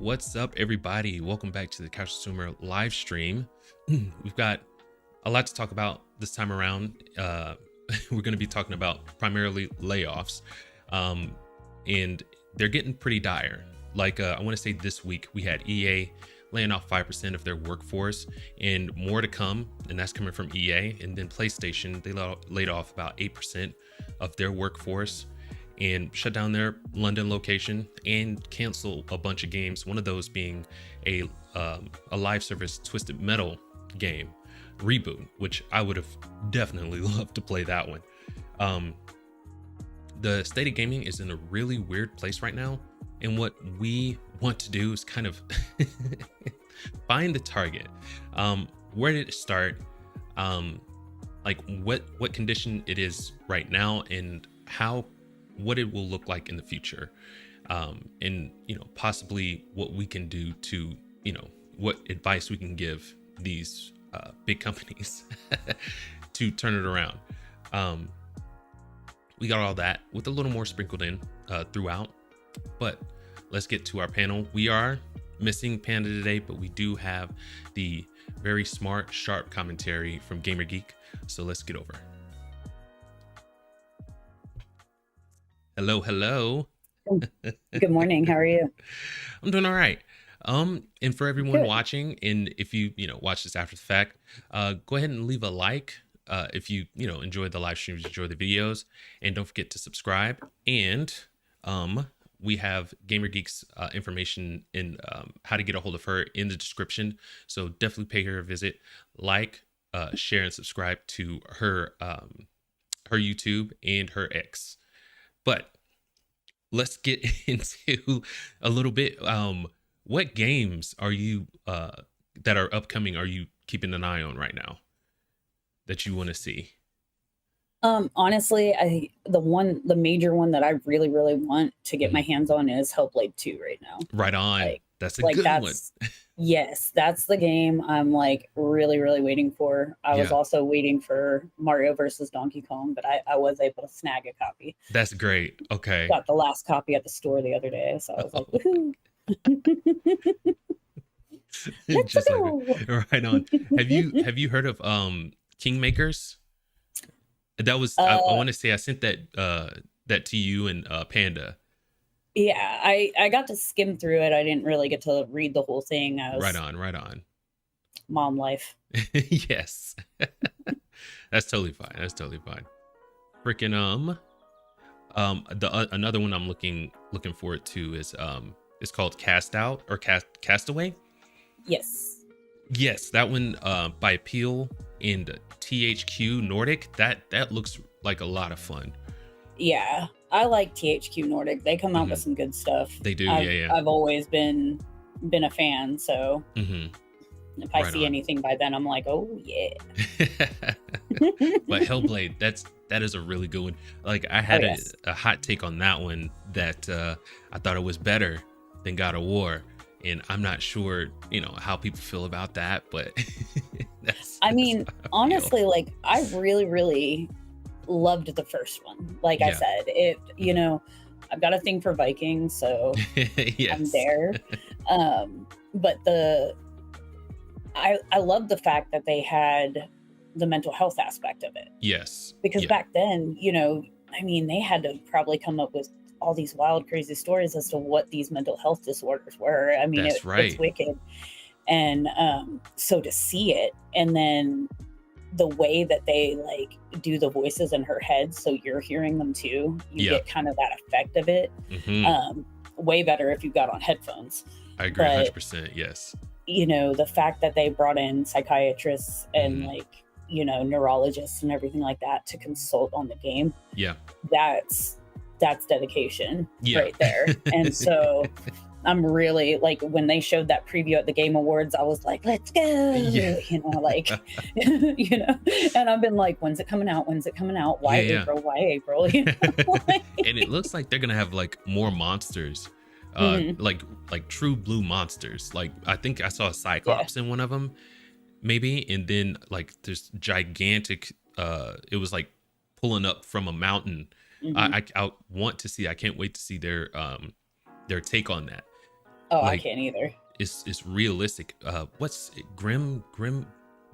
What's up, everybody? Welcome back to the Couch Consumer live stream. We've got a lot to talk about this time around. We're going to be talking about primarily layoffs, and they're getting pretty dire. I want to say this week we had EA laying off 5% of their workforce, and more to come, and that's coming from EA. And then PlayStation, they laid off about 8% of their workforce and shut down their London location and cancel a bunch of games. One of those being a live service Twisted Metal game reboot, which I would have definitely loved to play that one. The state of gaming is in a really weird place right now, and what we want to do is kind of find the target. Where did it start? What condition it is right now, and what it will look like in the future, and possibly what we can do to what advice we can give these big companies to turn it around. We got all that with a little more sprinkled in throughout, but let's get to our panel. We are missing Panda today, but we do have the very smart, sharp commentary from Gamer Geek, so let's get over. Hello. Good morning. How are you? I'm doing all right. And for everyone watching, and if you watch this after the fact, go ahead and leave a like if you enjoyed the live streams, enjoy the videos, and don't forget to subscribe. And we have Gamer Geek's information in how to get a hold of her in the description. So definitely pay her a visit, share, and subscribe to her YouTube and her X. But let's get into a little bit. What games are you that are upcoming are you keeping an eye on right now that you want to see? Honestly, the major one that I really, really want to get my hands on is Hellblade 2 right now. Right on. That's a good one. Yes, that's the game I'm really, really waiting for. I was also waiting for Mario versus Donkey Kong, but I was able to snag a copy. That's great. Okay. Got the last copy at the store the other day, so I was like, woohoo. Let's go. Right on. Have you heard of Kingmakers? That was I want to say I sent that to you and Panda. Yeah, I got to skim through it. I didn't really get to read the whole thing. Right on. Mom life. Yes. That's totally fine. Freaking another one I'm looking forward to is it's called Cast Out or Castaway. Yes, that one by Peel and THQ Nordic. That looks like a lot of fun. Yeah, I like THQ Nordic. They come out with some good stuff. They do. I've always been a fan, so if I see anything by then, I'm like, oh yeah. But Hellblade, that is a really good one. I had a hot take on that one that I thought it was better than God of War, and I'm not sure how people feel about that, but honestly, I really, really loved the first one. I said, I've got a thing for Vikings, so yes. I'm there. But I love the fact that they had the mental health aspect of it. Yes. Because back then, they had to probably come up with all these wild, crazy stories as to what these mental health disorders were. It's wicked. And so to see it, and then the way that they do the voices in her head, so you're hearing them too, you get kind of that effect of it. Way better if you got on headphones. I agree. 100%. Yes. The fact that they brought in psychiatrists and neurologists and everything like that to consult on the game. Yeah. That's dedication right there. And so I'm really when they showed that preview at the Game Awards, I was like, let's go, and I've been like, when's it coming out? Why April? And it looks like they're going to have more monsters, like true blue monsters. I think I saw a Cyclops in one of them maybe. And then this gigantic, it was pulling up from a mountain. I want to see, I can't wait to see their take on that. Oh, I Like can't either. it's realistic. What's it? Grim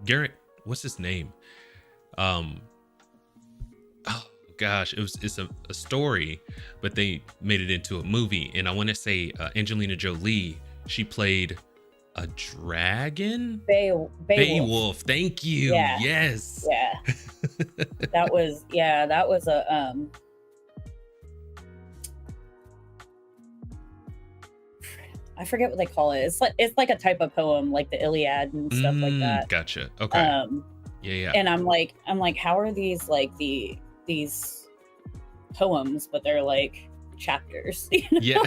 Garrett? What's his name? Um, oh gosh, it's a story, but they made it into a movie, and I want to say Angelina Jolie. She played a dragon. Beowulf. Thank you. Yeah. Yes. Yeah. That was a I forget what they call it. It's like a type of poem, like the Iliad and stuff like that. Gotcha. Okay. Yeah. And I'm like, how are these like these poems, but they're like chapters? You know? Yeah.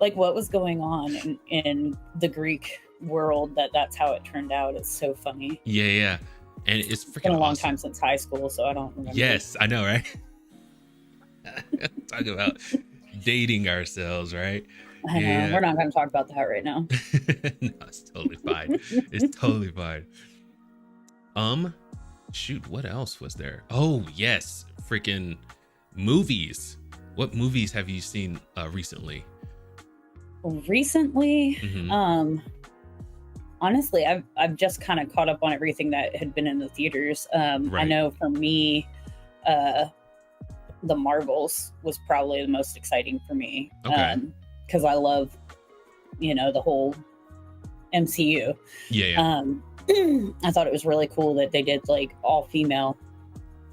like what was going on in the Greek world that's how it turned out. It's so funny. Yeah. And it's freaking been a long awesome. time since high school, so I don't remember. Yes, I know, right? Talk about dating ourselves, right? I know. We're not going to talk about that right now. No, it's totally fine. It's totally fine. Shoot, what else was there? Oh, yes. Freaking movies. What movies have you seen recently? Recently? Honestly, I've just kind of caught up on everything that had been in the theaters. Right. I know for me, the Marvels was probably the most exciting for me. Okay. Because I love, the whole MCU. Yeah. I thought it was really cool that they did like all female.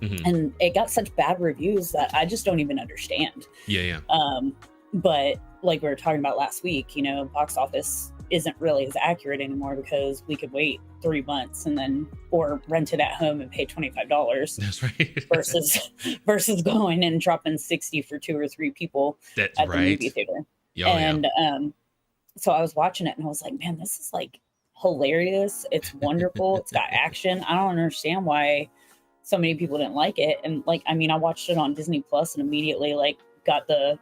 And it got such bad reviews that I just don't even understand. Yeah. But like we were talking about last week, box office isn't really as accurate anymore because we could wait 3 months and then or rent it at home and pay $25. That's right. versus going and dropping 60 for 2 or 3 people at the movie theater. So I was watching it and I was like, man, this is like hilarious. It's wonderful. It's got action. I don't understand why so many people didn't like it. And like, I mean, I watched it on Disney Plus and immediately like got the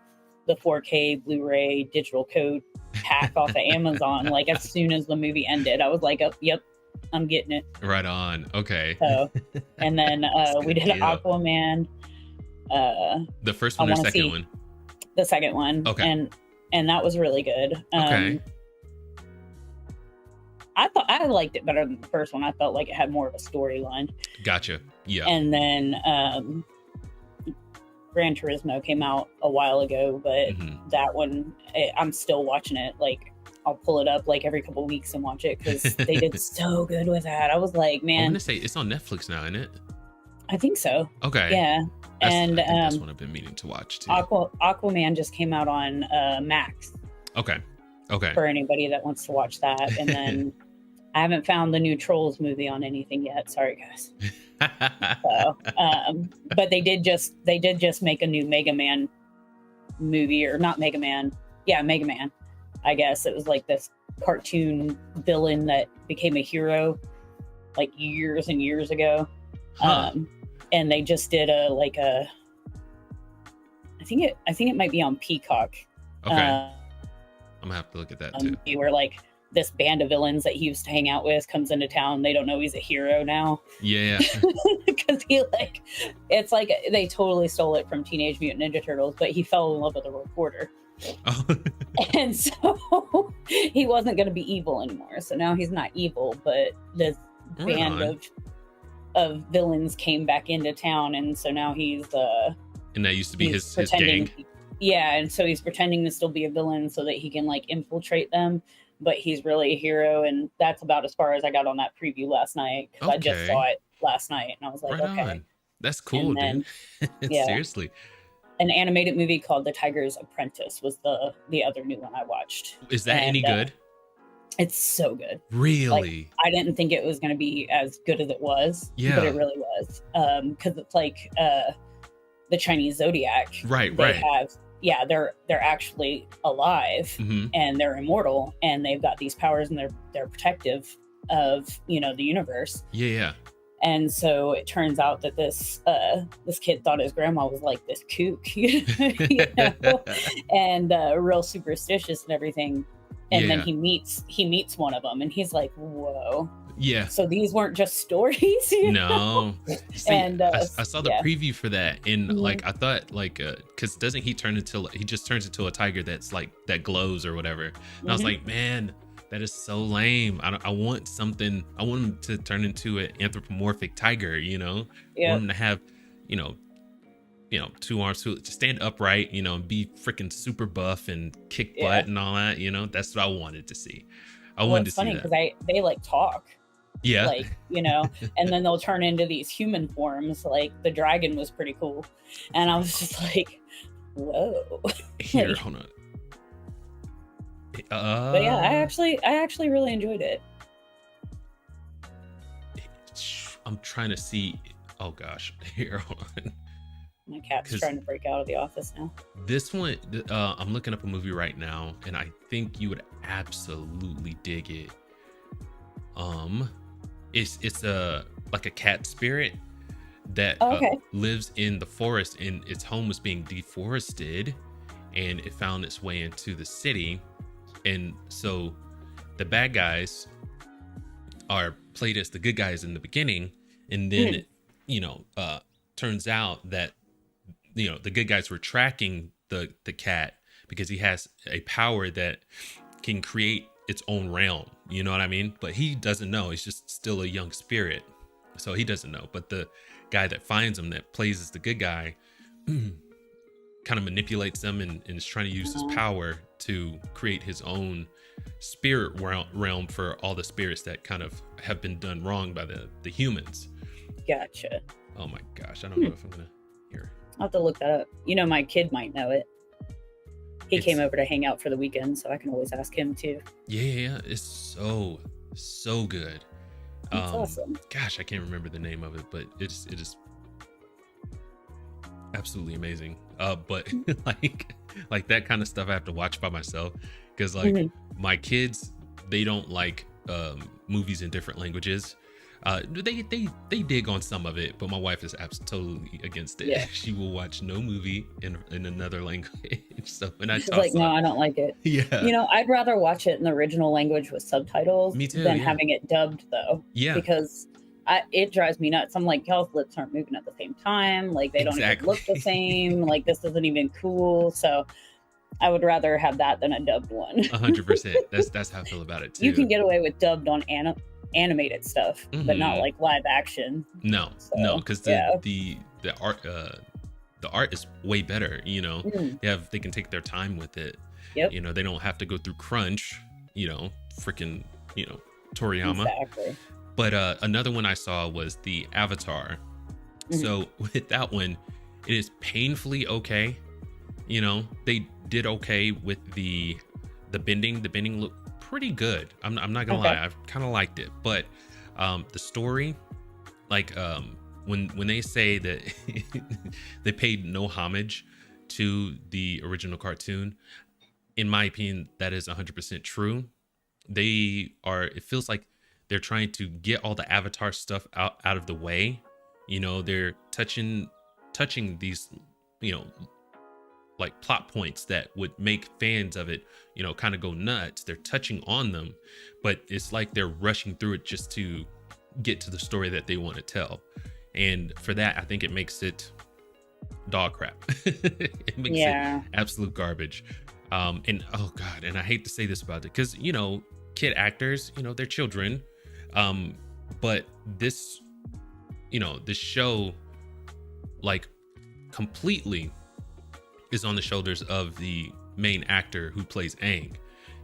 4K Blu-ray digital code pack off of Amazon. Like as soon as the movie ended, I was like, oh, yep, I'm getting it. Right on. Okay. So, and then we did Aquaman. The first one or second one? The second one. Okay. And that was really good. Okay. I thought I liked it better than the first one. I felt like it had more of a storyline. Gotcha. Yeah. And then Gran Turismo came out a while ago, but that one, I'm still watching it. Like, I'll pull it up like every couple of weeks and watch it because they did so good with that. I was like, man. I'm going to say it's on Netflix now, isn't it? I think so. Okay. Yeah. I think that's one I've been meaning to watch too. Aquaman just came out on Max. Okay. For anybody that wants to watch that. And then I haven't found the new Trolls movie on anything yet. Sorry, guys. So, but they did just make a new Mega Man movie, or not Mega Man. Yeah, Mega Man. I guess it was like this cartoon villain that became a hero like years and years ago. And they just did I think it might be on Peacock. Okay. I'm gonna have to look at that too. Where like this band of villains that he used to hang out with comes into town. They don't know he's a hero now. Yeah. Because it's like they totally stole it from Teenage Mutant Ninja Turtles, but he fell in love with a reporter. Oh. And so he wasn't going to be evil anymore. So now he's not evil, but this band of villains came back into town, and so now he's and that used to be his gang. Yeah, and so he's pretending to still be a villain so that he can like infiltrate them, but he's really a hero. And that's about as far as I got on that preview last night, because I just saw it last night and I was like, okay, on. That's cool, then, dude. Yeah. Seriously. An animated movie called The Tiger's Apprentice was the other new one I watched. Is that any good? It's so good. Really? Like, I didn't think it was going to be as good as it was, but it really was. Because it's like the Chinese zodiac. Right. They're actually alive and they're immortal, and they've got these powers, and they're protective of the universe. Yeah. And so it turns out that this kid thought his grandma was like this kook, and real superstitious and everything. And then he meets one of them, and he's like, "Whoa, Yeah. So these weren't just stories, no. See, and I saw the preview for that, and mm-hmm. I thought because doesn't he just turns into a tiger that's that glows or whatever, and I was like, man, that is so lame. I want something. I want him to turn into an anthropomorphic tiger. I want him to have 2 arms, to stand upright, and be freaking super buff and kick butt and all that. That's what I wanted to see. I wanted to see funny that. because they talk. Yeah. And then they'll turn into these human forms. Like the dragon was pretty cool. And I was just like, whoa. Here, hold on. But yeah, I actually really enjoyed it. I'm trying to see. Oh gosh. Here, hold on. My cat's trying to break out of the office now. This one, I'm looking up a movie right now, and I think you would absolutely dig it. It's like a cat spirit that lives in the forest, and its home was being deforested, and it found its way into the city. And so the bad guys are played as the good guys in the beginning, and then turns out that the good guys were tracking the cat because he has a power that can create its own realm, you know what I mean? But he doesn't know. He's just still a young spirit, so he doesn't know. But the guy that finds him, that plays as the good guy, kind of manipulates them and is trying to use his power to create his own spirit realm for all the spirits that kind of have been done wrong by the humans. Gotcha. Oh my gosh, I don't know if I'm gonna hear. I'll have to look that up. My kid might know it. He came over to hang out for the weekend, so I can always ask him too. Yeah, it's so good. That's awesome. Gosh, I can't remember the name of it, but it is absolutely amazing. But like that kind of stuff I have to watch by myself, because my kids, they don't like movies in different languages. They dig on some of it, but my wife is totally against it. Yeah. She will watch no movie in another language. So when I she's like, no, I don't like it. Yeah. I'd rather watch it in the original language with subtitles than having it dubbed, though. Yeah. Because it drives me nuts. I'm like, y'all's lips aren't moving at the same time. Like they don't even look the same. Like this isn't even cool. So I would rather have that than a dubbed one. 100%. That's how I feel about it too. You can get away with dubbed on animated stuff, but not like live action. No, because the art is way better. They can take their time with it. Yep. They don't have to go through crunch. Freaking Toriyama. Exactly. But another one I saw was the Avatar. So with that one, it is painfully okay. They did okay with the bending. The bending looked pretty good. I'm not gonna lie, I kind of liked it. But the story, when they say that they paid no homage to the original cartoon, in my opinion, that is 100% true. It feels like they're trying to get all the Avatar stuff out of the way. They're touching these, like plot points that would make fans of it, kind of go nuts. They're touching on them, but it's like they're rushing through it just to get to the story that they want to tell. And for that, I think it makes it dog crap. It makes it absolute garbage. And oh God, and I hate to say this about it, because, kid actors, they're children. But this, this show, like, completely is on the shoulders of the main actor who plays Aang.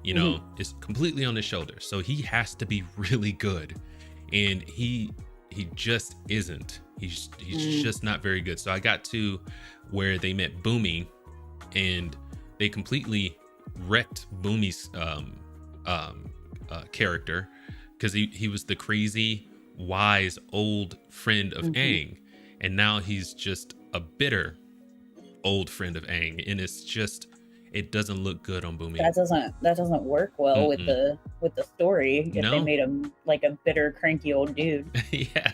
It's completely on his shoulders. So he has to be really good. And he just isn't. He's just not very good. So I got to where they met Boomy, and they completely wrecked Boomy's character, because he was the crazy, wise, old friend of Aang, and now he's just a bitter old friend of Aang, and it doesn't look good on Boomy. That doesn't work well with the story if they made him like a bitter, cranky old dude. Yeah.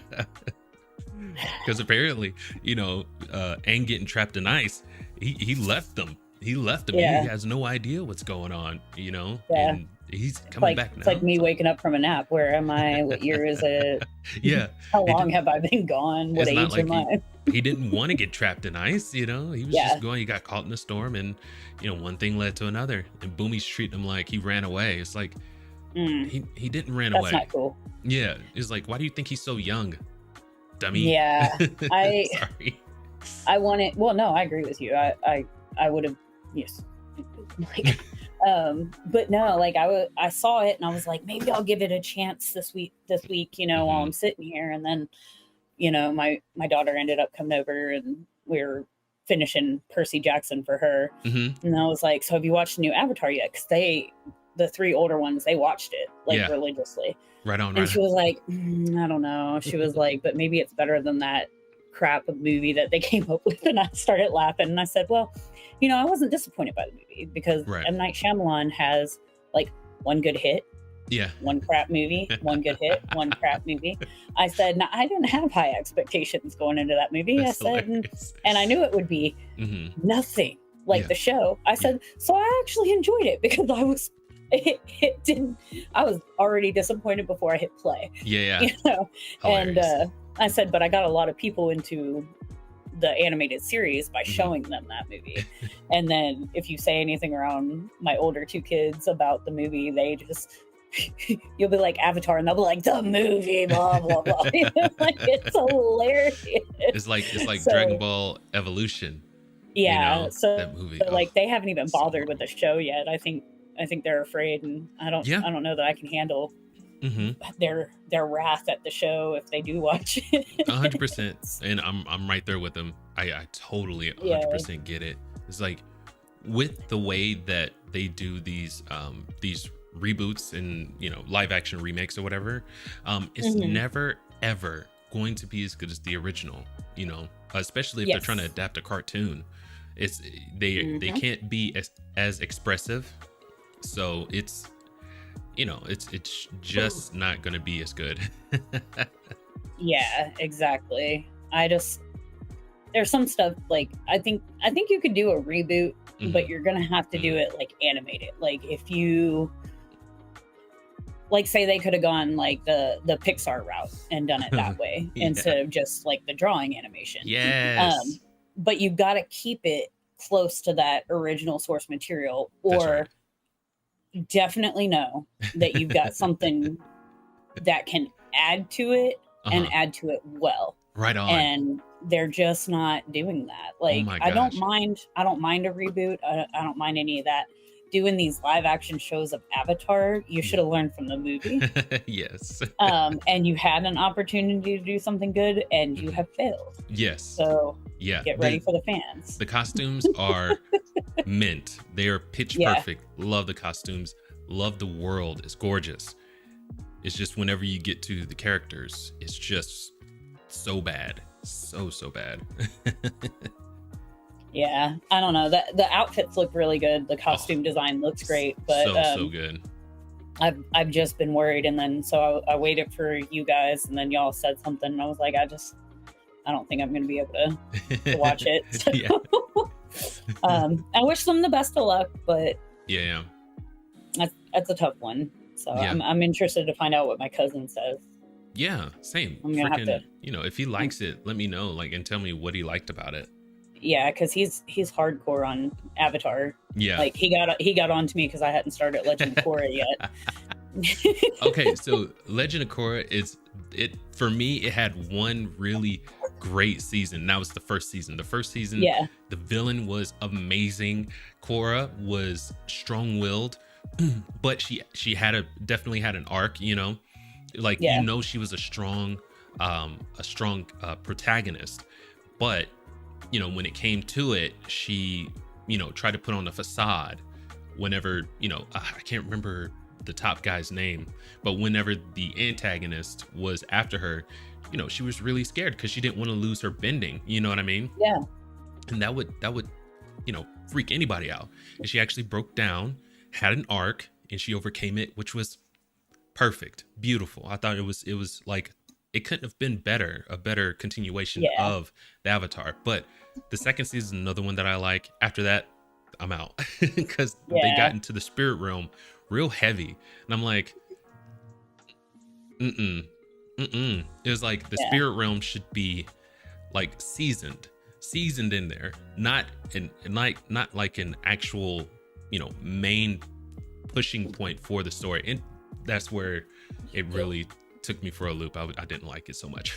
Because apparently, Aang getting trapped in ice, he left them. he left him. He Yeah. has no idea what's going on, you know, Yeah. and he's It's coming like back it's like now. me So waking up from a nap. Where am I? What year is it? yeah, How it long didn't. have I been gone? What It's not age like am I? he didn't want to get trapped in ice, you know. He was just Yeah. going. He got caught in a storm, and you know, one thing led to another. And Boomy's treating him like he ran away. It's like Mm, he didn't run that's not away. cool. Yeah, it's like, why do you think he's so young, dummy? Yeah. I Sorry. I want it. Well, no, I agree with you. I would have, yes. Like, but no, like I saw it and I was like, maybe I'll give it a chance this week, you know, while I'm sitting here. And then, you know, my daughter ended up coming over and we were finishing Percy Jackson for her. And I was like, so have you watched the new Avatar yet? Because the three older ones, they watched it like religiously. Right on. And she was like, I don't know. She was like, but maybe it's better than that crap of movie that they came up with. And I started laughing. And I said, well, you know, I wasn't disappointed by the movie because M. Night Shyamalan has like one good hit. Yeah. One crap movie, one good hit, one crap movie. I said, no, I didn't have high expectations going into that movie. That's I said, and I knew it would be nothing like the show. I said, so I actually enjoyed it because it didn't, I was already disappointed before I hit play. Yeah. You know? And I said, but I got a lot of people into the animated series by showing them that movie. And then if you say anything around my older two kids about the movie, they just, you'll be like Avatar and they'll be like the movie, blah, blah, blah. Like, it's hilarious. It's like so, Dragon Ball Evolution. Yeah. You know, so that movie. So, like they haven't even bothered with the show yet. I think they're afraid, and I don't know that I can handle their wrath at the show if they do watch it. 100%. And I'm right there with them. I totally 100% get it. It's like with the way that they do these reboots and, you know, live action remakes or whatever, it's never ever going to be as good as the original, you know, especially if they're trying to adapt a cartoon. It's they can't be as expressive. So it's, you know, it's just not going to be as good. Yeah, exactly. There's some stuff like I think you could do a reboot, but you're going to have to do it like animated. Like if you like say they could have gone like the Pixar route and done it that way instead of just like the drawing animation. Yes. But you got to keep it close to that original source material, or definitely know that you've got something that can add to it and add to it well. Right on. And they're just not doing that. Like, I don't mind a reboot. I don't mind any of that. Doing these live action shows of Avatar, you should have learned from the movie. Yes. And you had an opportunity to do something good and you have failed. Yes. So get ready for the fans. The costumes are mint. They are pitch perfect. Love the costumes. Love the world. It's gorgeous. It's just whenever you get to the characters, it's just so bad. So bad. Yeah, I don't know. The outfits look really good. The costume design looks great, but so good. I've just been worried, and then so I waited for you guys, and then y'all said something, and I was like, I don't think I'm going to be able to watch it. So, I wish them the best of luck, but that's a tough one. So I'm interested to find out what my cousin says. Yeah, same. I'm gonna have to, you know, if he likes it, let me know, like, and tell me what he liked about it. Yeah, because he's hardcore on Avatar. Yeah, like he got on to me because I hadn't started Legend of Korra yet. Okay, so Legend of Korra for me, it had one really great season. That was the first season. The first season, the villain was amazing. Korra was strong-willed, but she definitely had an arc, you know, like you know, she was a strong protagonist, but you know, when it came to it, she, you know, tried to put on a facade whenever, you know, I can't remember the top guy's name, but whenever the antagonist was after her, you know, she was really scared because she didn't want to lose her bending, you know what I mean? Yeah. And that would, you know, freak anybody out. And she actually broke down, had an arc, and she overcame it, which was perfect, beautiful. I thought it was like, it couldn't have been a better continuation of the Avatar. But the second season, another one that I like. After that, I'm out because they got into the spirit realm real heavy, and I'm like, it was like the spirit realm should be like seasoned in there, not like an actual, you know, main pushing point for the story. And that's where it really took me for a loop. I didn't like it so much.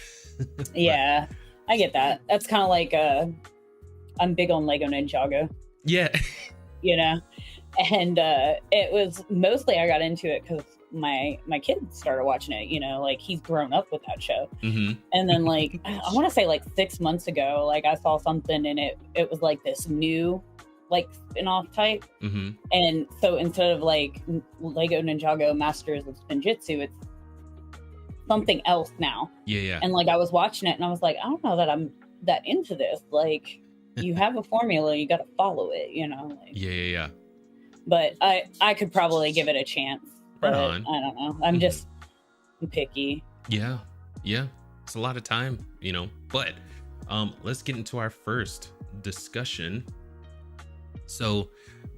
Yeah, I get that. That's kind of like I'm big on Lego Ninjago. Yeah. You know, and it was mostly I got into it because my kid started watching it. You know, like he's grown up with that show. And then like I want to say like 6 months ago, like I saw something and it was like this new like spin-off type. And so instead of like Lego Ninjago Masters of Spinjitzu, it's something else now. Yeah. And like I was watching it and I was like, I don't know that I'm that into this. Like you have a formula, you got to follow it, you know. Like, yeah. But I could probably give it a chance. But right on. I don't know. I'm just picky. Yeah. It's a lot of time, you know. But let's get into our first discussion. So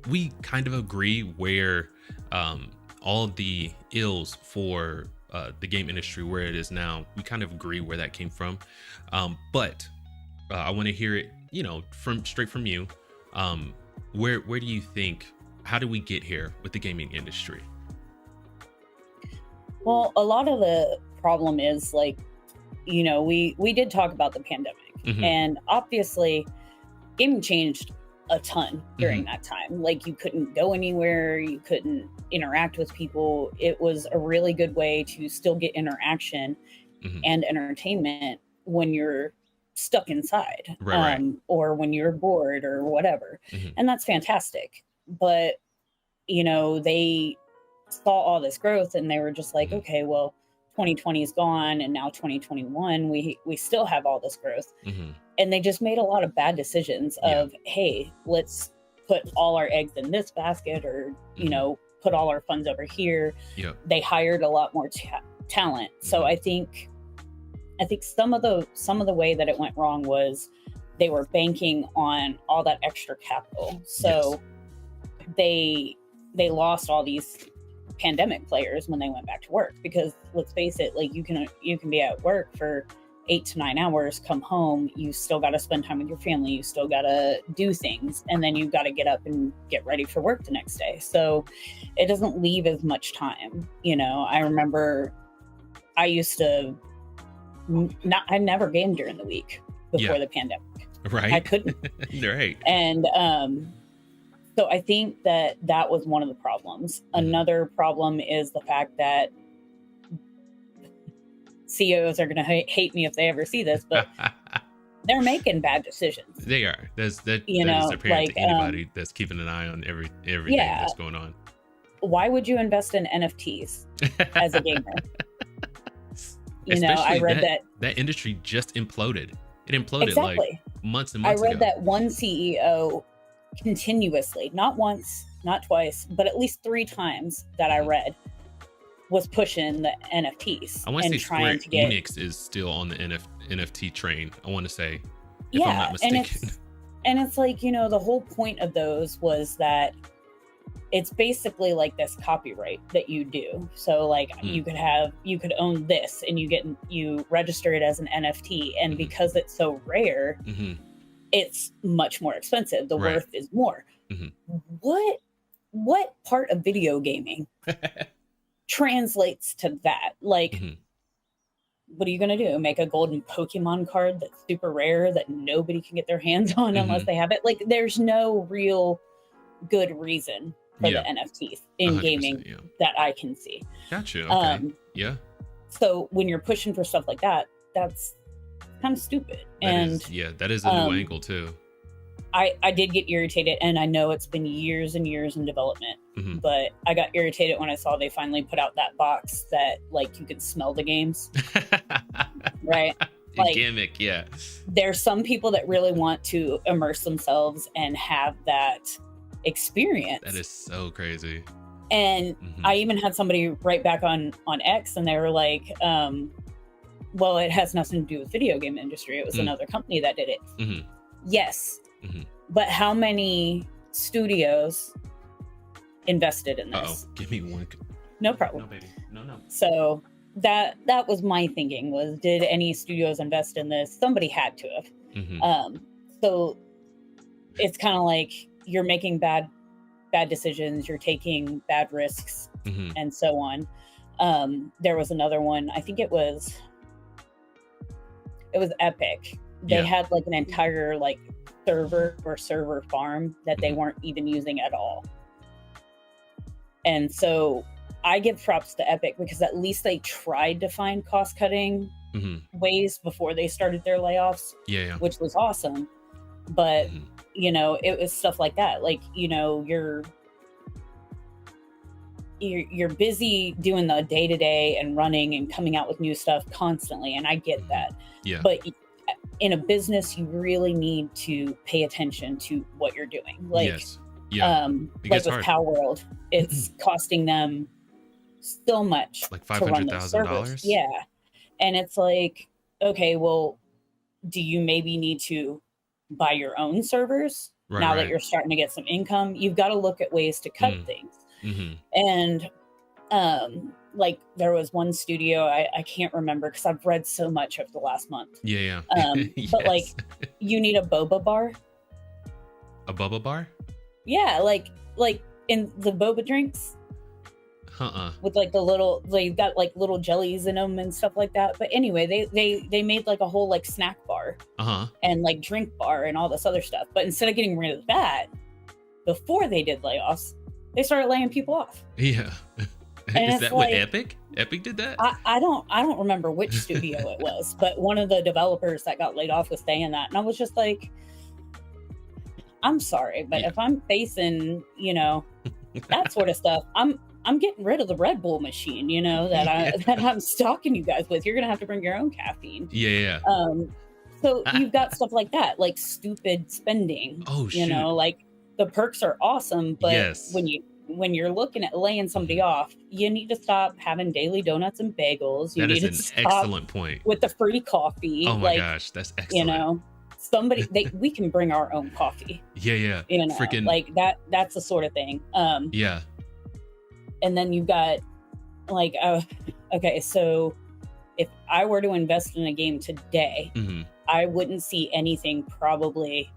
we kind of agree where all of the ills for the game industry where it is now, we kind of agree where that came from. But I want to hear it, you know, straight from you. Where do you think, how did we get here with the gaming industry? Well, a lot of the problem is like, you know, we did talk about the pandemic, and obviously gaming changed a ton during that time. Like you couldn't go anywhere, you couldn't interact with people. It was a really good way to still get interaction and entertainment when you're stuck inside, right. or when you're bored or whatever. And that's fantastic. But, you know, they saw all this growth and they were just like, okay, well, 2020 is gone and now 2021, we still have all this growth. And they just made a lot of bad decisions of, hey, let's put all our eggs in this basket, or, you know, put all our funds over here. They hired a lot more talent. So I think some of the way that it went wrong was they were banking on all that extra capital. So they lost all these pandemic players when they went back to work, because let's face it, like you can be at work for 8 to 9 hours, come home, you still got to spend time with your family, you still got to do things, and then you've got to get up and get ready for work the next day. So it doesn't leave as much time. You know, I remember I used to I never gamed during the week before the pandemic. Right. I couldn't. Right. And so I think that was one of the problems. Another problem is the fact that CEOs are going to hate me if they ever see this, but they're making bad decisions. They are. That is apparent like, to anybody that's keeping an eye on everything that's going on. Why would you invest in NFTs as a gamer? I read that industry just imploded. It imploded like months and months ago. I read ago. that one CEO continuously, not once, not twice, but at least 3 times that I read, was pushing the NFTs. I want to say Square Enix is still on the NFT train. I want to say, if I'm not mistaken. And it's like, you know, the whole point of those was that it's basically like this copyright that you do. So like you could own this and you register it as an NFT. And because it's so rare, it's much more expensive. The worth is more. What part of video gaming translates to that? Like, what are you going to do? Make a golden Pokemon card that's super rare that nobody can get their hands on unless they have it? Like, there's no real good reason for the NFTs in gaming that I can see. Gotcha. Okay. So when you're pushing for stuff like that, that's kind of stupid. That is a new angle too. I did get irritated, and I know it's been years and years in development, but I got irritated when I saw they finally put out that box that like you could smell the games. Right? Like, gimmick, there's some people that really want to immerse themselves and have that experience. That is so crazy. And I even had somebody write back on X, and they were like, well, it has nothing to do with video game industry. It was another company that did it. Yes. But how many studios invested in this. Give me one. No problem. No, baby. No. So that was my thinking, was, did any studios invest in this? Somebody had to have. Mm-hmm. So it's kind of like you're making bad decisions, you're taking bad risks, mm-hmm. and so on. There was another one, I think it was Epic. They had like an entire like server farm that they weren't even using at all. And so I give props to Epic, because at least they tried to find cost cutting ways before they started their layoffs, which was awesome. But you know, it was stuff like that. Like, you know, you're busy doing the day-to-day and running and coming out with new stuff constantly, and I get that. Yeah. But in a business, you really need to pay attention to what you're doing. Like, like with Power World, it's costing them so much, like $500,000. Yeah. And it's like, okay, well, do you maybe need to buy your own servers now that you're starting to get some income? You've got to look at ways to cut things. And like there was one studio, I can't remember because I've read so much over the last month. But like, you need a boba bar. A boba bar? Yeah, like in the boba drinks. With like the little, they've got like little jellies in them and stuff like that. But anyway, they made like a whole like snack bar and like drink bar and all this other stuff. But instead of getting rid of that, before they did layoffs, they started laying people off. Yeah. Is that what Epic? Epic did that? I don't remember which studio it was, but one of the developers that got laid off was saying that. And I was just like, I'm sorry, but if I'm facing, you know, that sort of stuff, I'm getting rid of the Red Bull machine, you know, that I'm stalking you guys with. You're gonna have to bring your own caffeine. So you've got stuff like that, like stupid spending. You know, like the perks are awesome, but when you're looking at laying somebody off, you need to stop having daily donuts and bagels. You need to stop excellent point with the free coffee. Oh my gosh, that's excellent. You know, we can bring our own coffee. You know, freaking like that's the sort of thing. And then you've got like, okay, so if I were to invest in a game today, I wouldn't see anything probably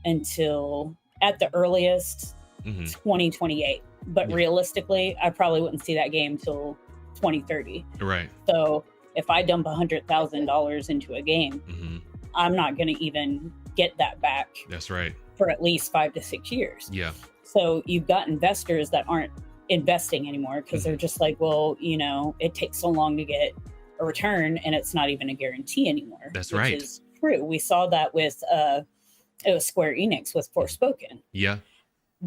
until at the earliest 2028. But realistically, I probably wouldn't see that game till 2030. Right. So if I dump $100,000 into a game, I'm not going to even get that back. That's right. For at least 5 to 6 years. Yeah. So you've got investors that aren't investing anymore because they're just like, well, you know, it takes so long to get a return and it's not even a guarantee anymore. That's right. Which is true. We saw that with it was Square Enix with Forspoken. Yeah.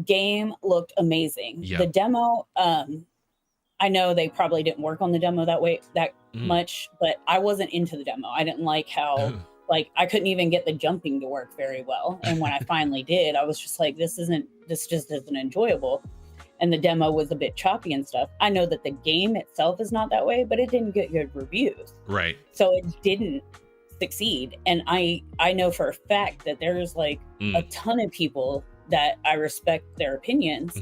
Game looked amazing. Yeah. The demo, I know they probably didn't work on the demo that much, but I wasn't into the demo. I didn't like how like I couldn't even get the jumping to work very well. And when I finally did, I was just like, this just isn't enjoyable. And the demo was a bit choppy and stuff. I know that the game itself is not that way, but it didn't get good reviews. Right. So it didn't succeed. And I know for a fact that there's like a ton of people that I respect their opinions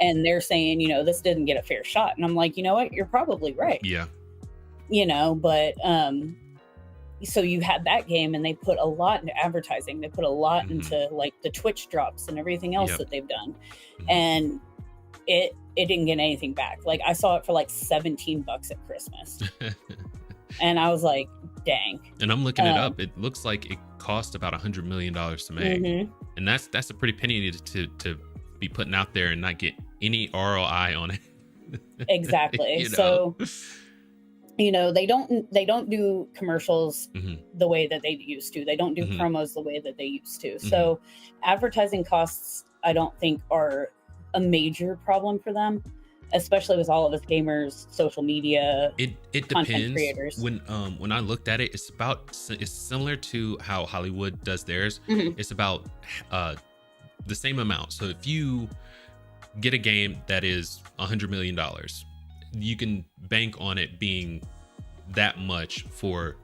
and they're saying, you know, this didn't get a fair shot. And I'm like, you know what? You're probably right. Yeah. You know, but so you had that game and they put a lot into advertising. They put a lot into like the Twitch drops and everything else that they've done. And it didn't get anything back. Like I saw it for like $17 at Christmas. And I was like, dang. And I'm looking it up. It looks like it cost about $100 million to make. And that's a pretty penny to be putting out there and not get any ROI on it. Exactly. You know? So, you know, they don't do commercials the way that they used to. They don't do promos the way that they used to. So advertising costs, I don't think are a major problem for them, especially with all of us gamers, social media. It content depends. Creators. When I looked at it, it's similar to how Hollywood does theirs. It's about the same amount. So if you get a game that is $100 million, you can bank on it being that much for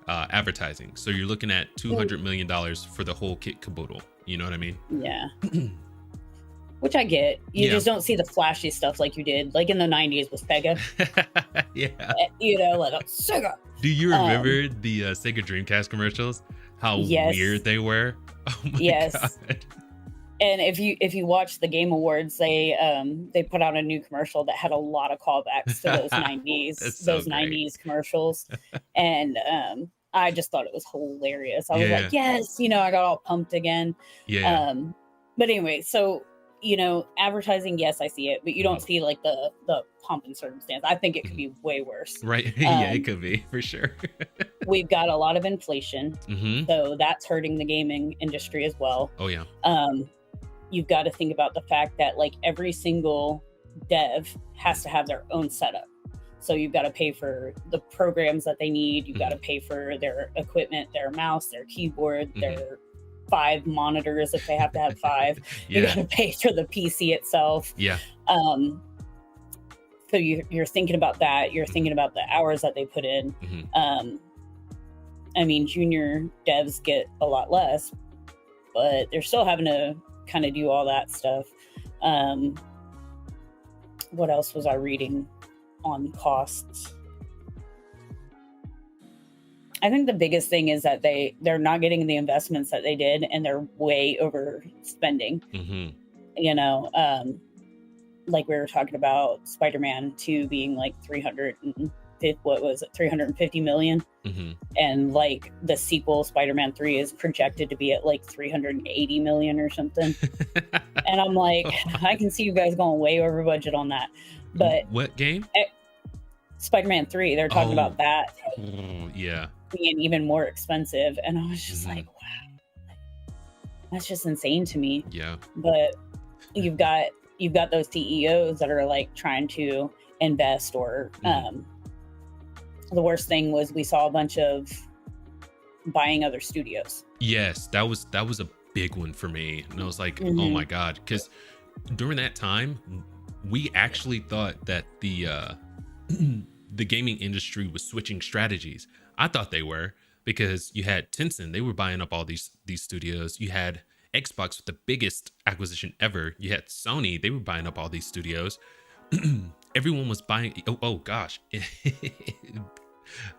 advertising. So you're looking at $200 million for the whole kit caboodle. You know what I mean? Yeah. which I get. You just don't see the flashy stuff like you did, like in the 90s with Sega. Yeah. You know, like Sega. Do you remember the Sega Dreamcast commercials? How weird they were? Oh my God. And if you watch the Game Awards, they put out a new commercial that had a lot of callbacks to those 90s commercials. And I just thought it was hilarious. I was like, yes, you know, I got all pumped again. But anyway, so, you know, advertising, yes, I see it, but you don't see like the pomp and circumstance. I think it could be way worse. Right. Yeah, it could be for sure. We've got a lot of inflation. So that's hurting the gaming industry as well. Oh, yeah. You've got to think about the fact that like every single dev has to have their own setup. So you've got to pay for the programs that they need. You've got to pay for their equipment, their mouse, their keyboard, their 5 monitors if they have to have 5. You got to pay for the PC itself. So you're thinking about that. You're thinking about the hours that they put in. I mean, junior devs get a lot less, but they're still having to kind of do all that stuff. What else was I reading on costs? I think the biggest thing is that they're not getting the investments that they did, and they're way overspending. You know, like we were talking about Spider-Man 2 being like 350 million. And like the sequel Spider-Man 3 is projected to be at like 380 million or something. And I'm like, I can see you guys going way over budget on that. But what game? Spider-Man 3, they're talking about that being even more expensive. And I was just like, wow, that's just insane to me. But you've got those CEOs that are like trying to invest or the worst thing was we saw a bunch of buying other studios. Yes, that was a big one for me. And I was like, oh my God. Because during that time, we actually thought that the gaming industry was switching strategies. I thought they were, because you had Tencent, they were buying up all these studios. You had Xbox with the biggest acquisition ever. You had Sony, they were buying up all these studios. Everyone was buying. Oh gosh. I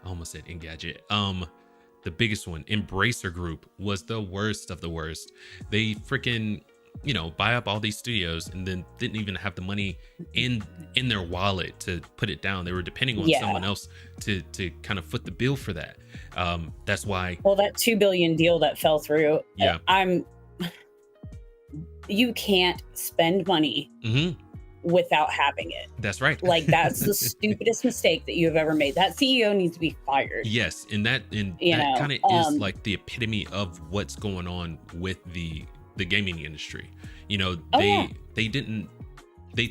almost said Engadget. The biggest one, Embracer Group, was the worst of the worst. They freaking, you know, buy up all these studios and then didn't even have the money in their wallet to put it down. They were depending on someone else to kind of foot the bill for that. That's why. Well, that $2 billion deal that fell through. You can't spend money without having it. That's right. Like, that's the stupidest mistake that you have ever made. That CEO needs to be fired. Yes, and that kind of is like the epitome of what's going on with the gaming industry. You know, they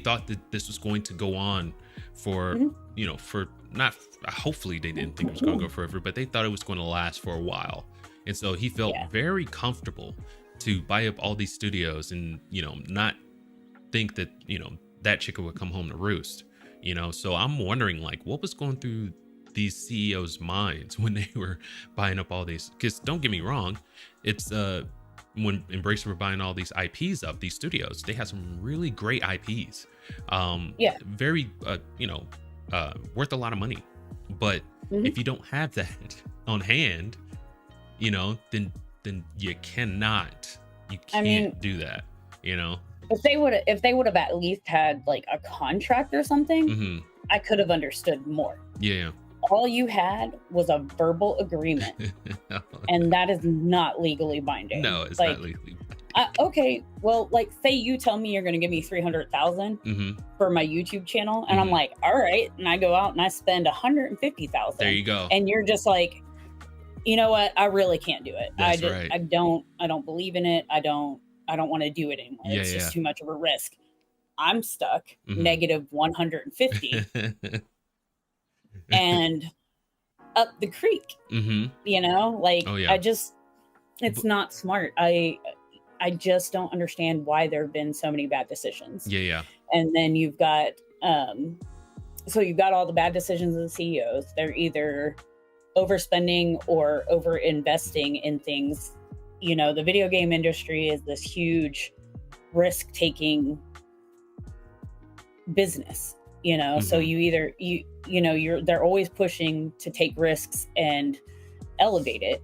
thought that this was going to go on for you know, for not, hopefully they didn't think it was going to go forever, but they thought it was going to last for a while. And so he felt very comfortable to buy up all these studios and, you know, not think that, you know, that chicken would come home to roost, you know. So I'm wondering, like, what was going through these CEOs' minds when they were buying up all these? Because don't get me wrong, it's when Embracer were buying all these IPs up, these studios, they had some really great IPs, very you know, worth a lot of money. But if you don't have that on hand, you know, then you can't do that, you know. If they would have at least had like a contract or something, I could have understood more. All you had was a verbal agreement, and that is not legally binding. No, it's not legally binding. Okay, well, like, say you tell me you're going to give me $300,000 for my YouTube channel, and I'm like, all right, and I go out and I spend $150,000. There you go. And you're just like, you know what? I really can't do it. That's right. I don't believe in it. I don't want to do it anymore. It's just too much of a risk. I'm stuck negative 150 and up the creek. You know, like, it's not smart. I just don't understand why there have been so many bad decisions. And then you've got so you've got all the bad decisions of the CEOs. They're either overspending or over investing in things. You know, the video game industry is this huge risk taking business, you know. So you either they're always pushing to take risks and elevate it,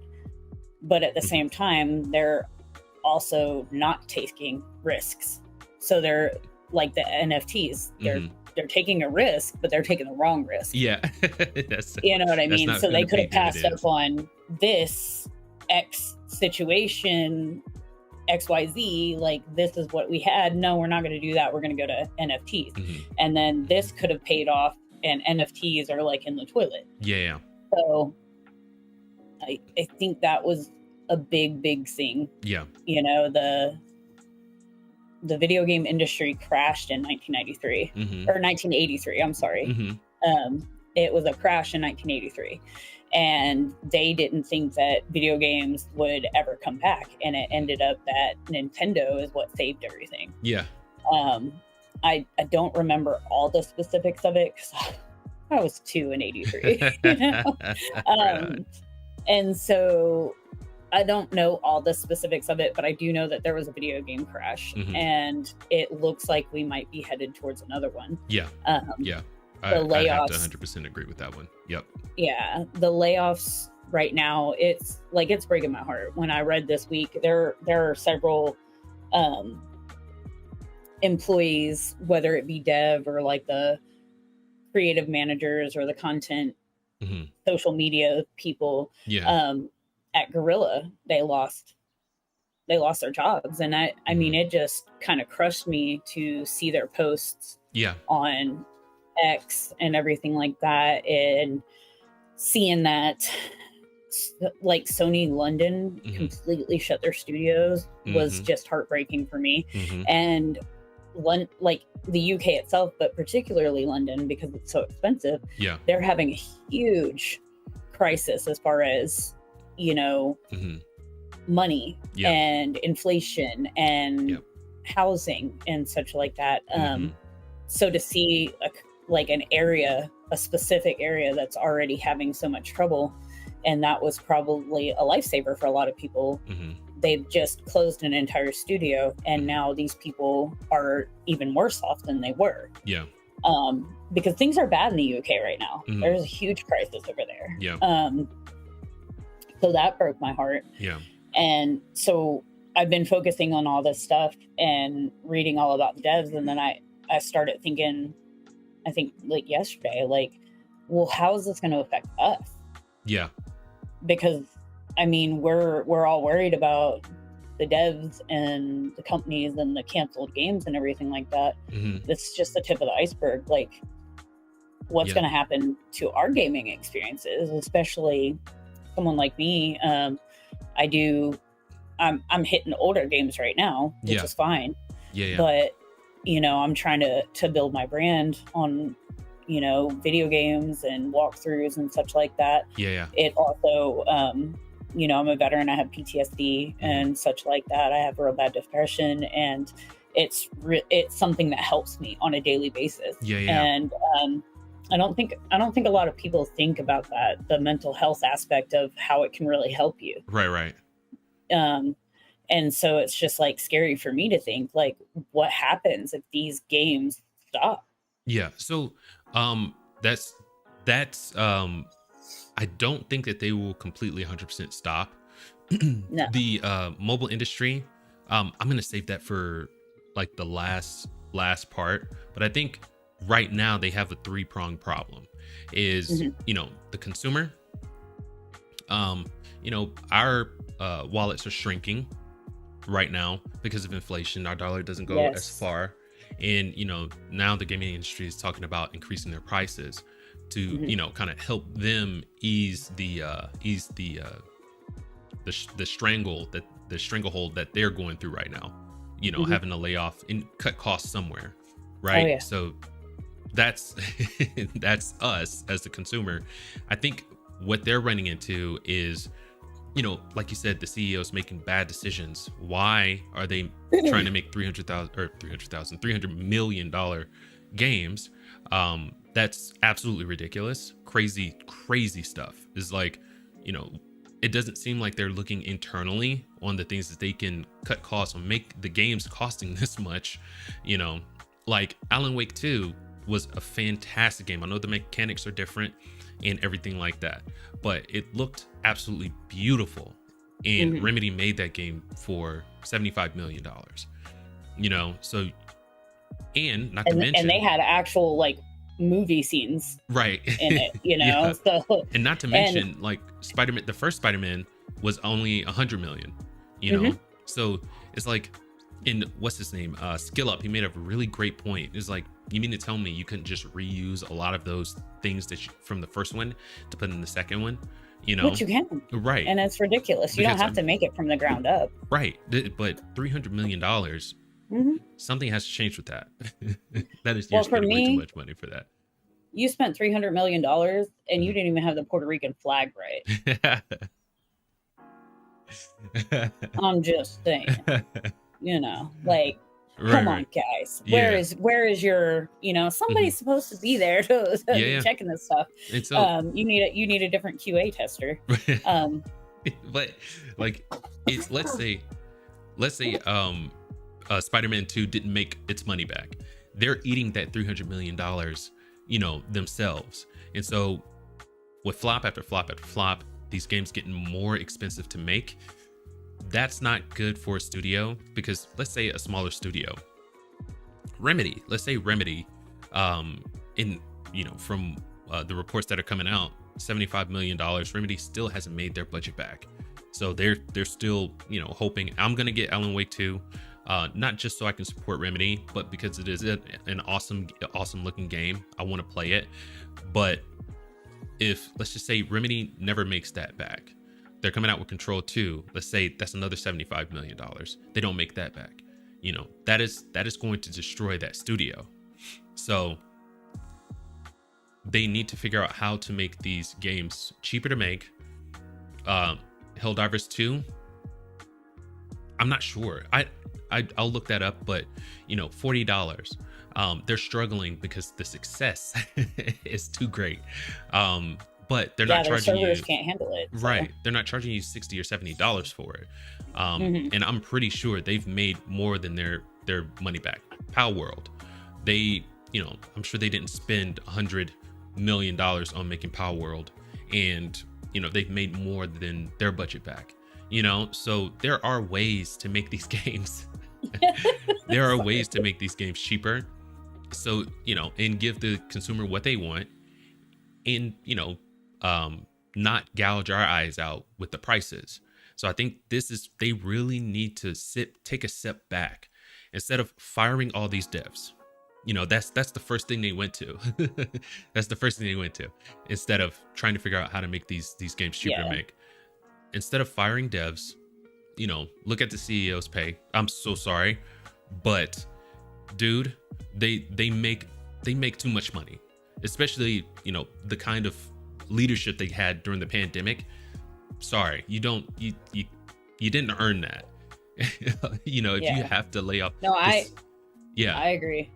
but at the same time they're also not taking risks. So they're like the NFTs, they're taking a risk, but they're taking the wrong risk. Yeah. You know what I mean? So they could have passed up on this X situation, XYZ, like this is what we had. No, we're not going to do that. We're going to go to NFTs. And then this could have paid off, and NFTs are like in the toilet. Yeah. So I think that was a big thing. Yeah. You know, the video game industry crashed in 1993 or 1983. I'm sorry. It was a crash in 1983. And they didn't think that video games would ever come back. And it ended up that Nintendo is what saved everything. Yeah. I don't remember all the specifics of it because I was 2 in 83. You know? And so I don't know all the specifics of it, but I do know that there was a video game crash, and it looks like we might be headed towards another one. Yeah. Yeah. The layoffs. I have to 100% agree with that one. Yep. Yeah. The layoffs right now, it's breaking my heart. When I read this week, there are several employees, whether it be dev or like the creative managers or the content, social media people, at Gorilla, they lost their jobs. And I mean, it just kind of crushed me to see their posts on X and everything like that, and seeing that like Sony London completely shut their studios was just heartbreaking for me. And like the UK itself, but particularly London, because it's so expensive, they're having a huge crisis as far as, you know, money and inflation and housing and such like that. So to see a specific area that's already having so much trouble, and that was probably a lifesaver for a lot of people. They've just closed an entire studio, and now these people are even worse off than they were. Because things are bad in the UK right now. There's a huge crisis over there. So that broke my heart. And so I've been focusing on all this stuff and reading all about the devs, and then I started thinking, I think like yesterday, like, well, how is this going to affect us? Because I mean, we're all worried about the devs and the companies and the canceled games and everything like that. It's just the tip of the iceberg. Like, what's going to happen to our gaming experiences, especially someone like me. I'm hitting older games right now, which is fine. But you know, I'm trying to build my brand on, you know, video games and walkthroughs and such like that. It also, you know, I'm a veteran. I have PTSD and such like that. I have real bad depression, and it's something that helps me on a daily basis. And I don't think a lot of people think about that, the mental health aspect of how it can really help you. Right. And so it's just like scary for me to think, like, what happens if these games stop? So that's I don't think that they will completely 100% stop. No. The mobile industry, I'm going to save that for like the last part, but I think right now they have a 3-pronged problem. Is you know, the consumer, you know, our wallets are shrinking right now because of inflation. Our dollar doesn't go as far, and you know, now the gaming industry is talking about increasing their prices to you know, kind of help them ease the stranglehold that they're going through right now, you know, having to lay off and cut costs somewhere, right? So that's that's us as the consumer. I think what they're running into is, you know, like you said, the CEOs making bad decisions. Why are they trying to make $300 million games? That's absolutely ridiculous. Crazy stuff. Is like, you know, it doesn't seem like they're looking internally on the things that they can cut costs on, make the games costing this much. You know, like Alan Wake 2 was a fantastic game. I know the mechanics are different and everything like that, but it looked absolutely beautiful. And Remedy made that game for $75 million. You know, so, and not to mention, and they had actual like movie scenes right in it, you know. So, and not to mention, like Spider-Man, the first Spider-Man was only 100 million, you know. So it's like, in what's his name, Skill Up, he made a really great point. It's like, you mean to tell me you couldn't just reuse a lot of those things that from the first one to put in the second one? You know, which you can, right? And it's ridiculous. You don't have to make it from the ground up, right? But $300 million, something has to change with that. That is, you're spending way too much money for that. You spent $300 million and you didn't even have the Puerto Rican flag right. I'm just saying, you know, like, come on, guys. Where is your, you know, somebody's supposed to be there to be checking this stuff. So, you need a different QA tester. But like, it's let's say Spider-Man 2 didn't make its money back. They're eating that $300 million, you know, themselves. And so with flop after flop after flop, these games getting more expensive to make, that's not good for a studio. Because let's say a smaller studio, Remedy, in, you know, from the reports that are coming out, $75 million, Remedy still hasn't made their budget back. So they're still, you know, hoping. I'm gonna get Alan Wake 2, not just so I can support Remedy, but because it is an awesome looking game. I want to play it. But if, let's just say, Remedy never makes that back, they're coming out with Control 2. Let's say that's another $75 million. They don't make that back. You know, that is going to destroy that studio. So they need to figure out how to make these games cheaper to make. Helldivers 2, I'm not sure. I'll look that up, but you know, $40. They're struggling because the success is too great. But they're not charging you. Servers can't handle it. So. Right. They're not charging you $60 or $70 for it. And I'm pretty sure they've made more than their money back. Power World, they, you know, I'm sure they didn't spend $100 million on making Power World, and you know, they've made more than their budget back. You know, so there are ways to make these games. There are ways to make these games cheaper. So, you know, and give the consumer what they want, and you know, not gouge our eyes out with the prices. So I think they really need to take a step back instead of firing all these devs. You know, that's the first thing they went to. That's the first thing they went to, instead of trying to figure out how to make these games cheaper to make. Instead of firing devs, you know, look at the CEO's pay. I'm so sorry, but dude, they make too much money, especially, you know, the kind of leadership they had during the pandemic. Sorry, you didn't earn that. You know, if you have to lay off, I agree.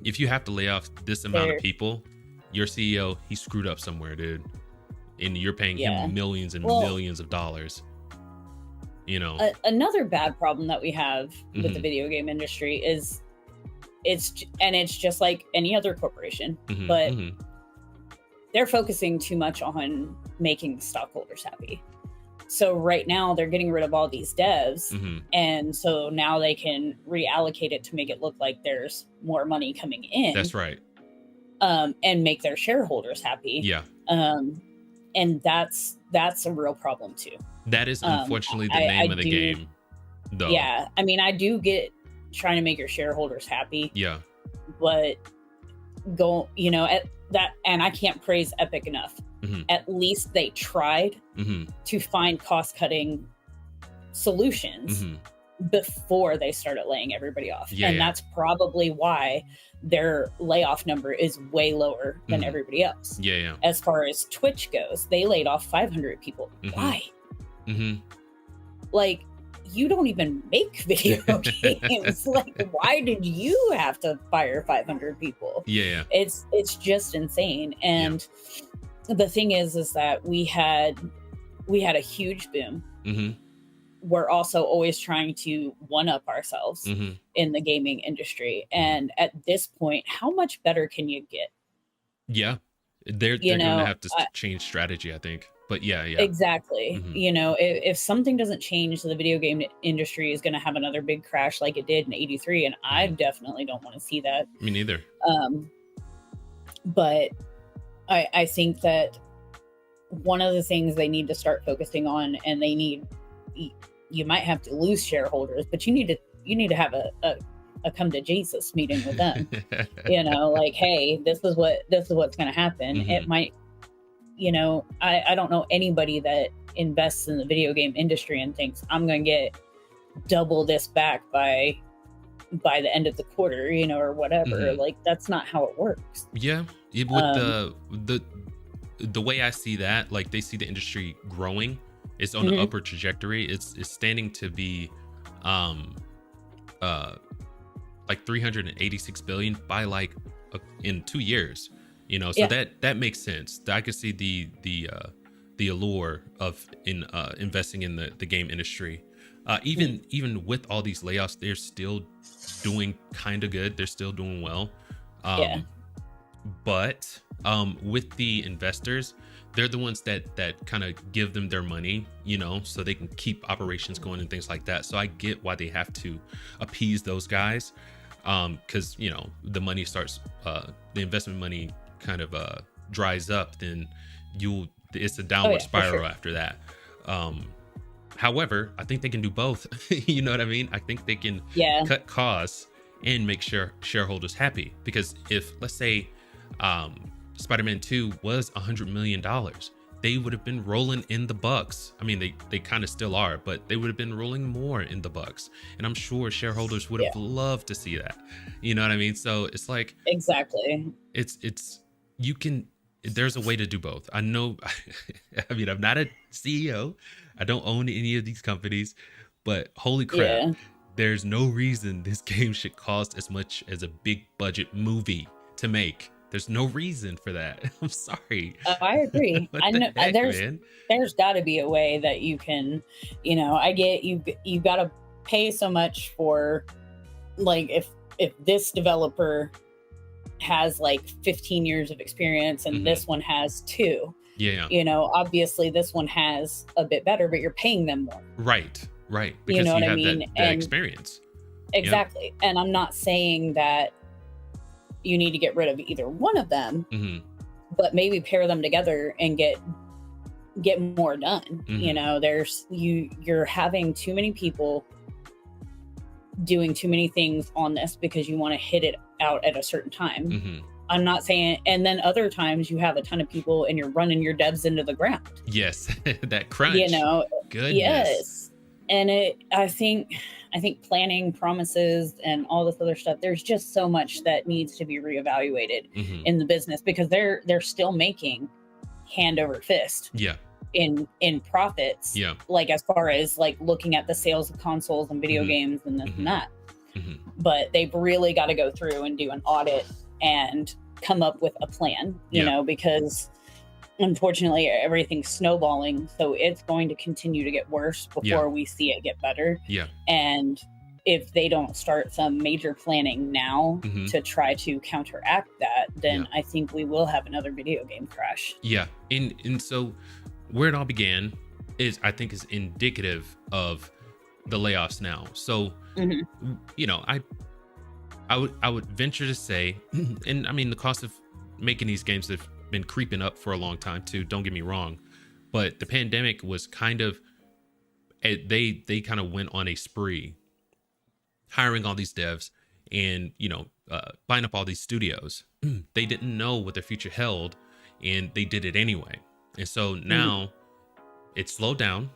If you have to lay off this amount of people, your CEO, he screwed up somewhere, dude, and you're paying him millions and millions of dollars. You know, another bad problem that we have with the video game industry is it's just like any other corporation, but they're focusing too much on making stockholders happy. So right now they're getting rid of all these devs, and so now they can reallocate it to make it look like there's more money coming in. That's right. And make their shareholders happy. Yeah. And that's a real problem too. That is unfortunately the name of the game, though. Yeah, I mean, I do get trying to make your shareholders happy. Yeah. But you know, at that, and I can't praise Epic enough. At least they tried to find cost-cutting solutions before they started laying everybody off. And that's probably why their layoff number is way lower than everybody else. As far as Twitch goes, they laid off 500 people. Why? Like, you don't even make video games. Like, why did you have to fire 500 people? It's just insane. And the thing is that we had we had a huge boom. Mm-hmm. We're also always trying to one up ourselves Mm-hmm. in the gaming industry. And at this point, how much better can you get? Yeah. They're going to have to change strategy, I think. But yeah. Exactly. Mm-hmm. If something doesn't change, the video game industry is going to have another big crash like it did in '83. And I definitely don't want to see that. Me neither. But I think that one of the things they need to start focusing on, and you might have to lose shareholders, but you need to have a come to Jesus meeting with them. Like, hey, this is what's going to happen. It might, I don't know anybody that invests in the video game industry and thinks I'm going to get double this back by the end of the quarter, or whatever. Like, that's not how it works. Yeah. With the way I see that, like, they see the industry growing. It's on an upward trajectory. It's standing to be like 386 billion by like in 2 years, so that makes sense. I could see the allure of investing in the game industry. Even with all these layoffs, they're still doing kind of good. They're still doing well. But with the investors, they're the ones that kind of give them their money, so they can keep operations going and things like that. So I get why they have to appease those guys, because the money starts, the investment money kind of dries up, then it's a downward spiral after that. However, I think they can do both. You know what I mean? I think they can cut costs and make sure shareholders happy, because if, let's say, Spider-Man 2 was $100 million, they would have been rolling in the bucks. I mean, they kind of still are, but they would have been rolling more in the bucks. And I'm sure shareholders would have loved to see that. You know what I mean? So it's like, exactly. There's a way to do both. I know, I mean, I'm not a CEO. I don't own any of these companies, but holy crap, there's no reason this game should cost as much as a big budget movie to make. There's no reason for that. I'm sorry. I agree. I know there's got to be a way that you can, I get you got to pay so much for, like, if this developer has like 15 years of experience and this one has 2. Yeah. Obviously this one has a bit better, but you're paying them more. Right. Because you have that experience. Exactly. Yeah. And I'm not saying that you need to get rid of either one of them, but maybe pair them together and get more done. You're having too many people doing too many things on this because you want to hit it out at a certain time. I'm not saying, and then other times you have a ton of people and you're running your devs into the ground. Yes. That crunch. Goodness. Yes. And I think planning, promises, and all this other stuff, there's just so much that needs to be reevaluated in the business, because they're still making hand over fist in profits. Like, as far as like looking at the sales of consoles and video games and this and that. But they've really got to go through and do an audit and come up with a plan, because unfortunately everything's snowballing, so it's going to continue to get worse before we see it get better. And if they don't start some major planning now to try to counteract that, then I think we will have another video game crash. And so where it all began is, I think, is indicative of the layoffs now. So I would venture to say, and I mean, the cost of making these games have been creeping up for a long time too, don't get me wrong, but the pandemic was kind of, they kind of went on a spree hiring all these devs and buying up all these studios. They didn't know what their future held, and they did it anyway. And so now it's slowed down.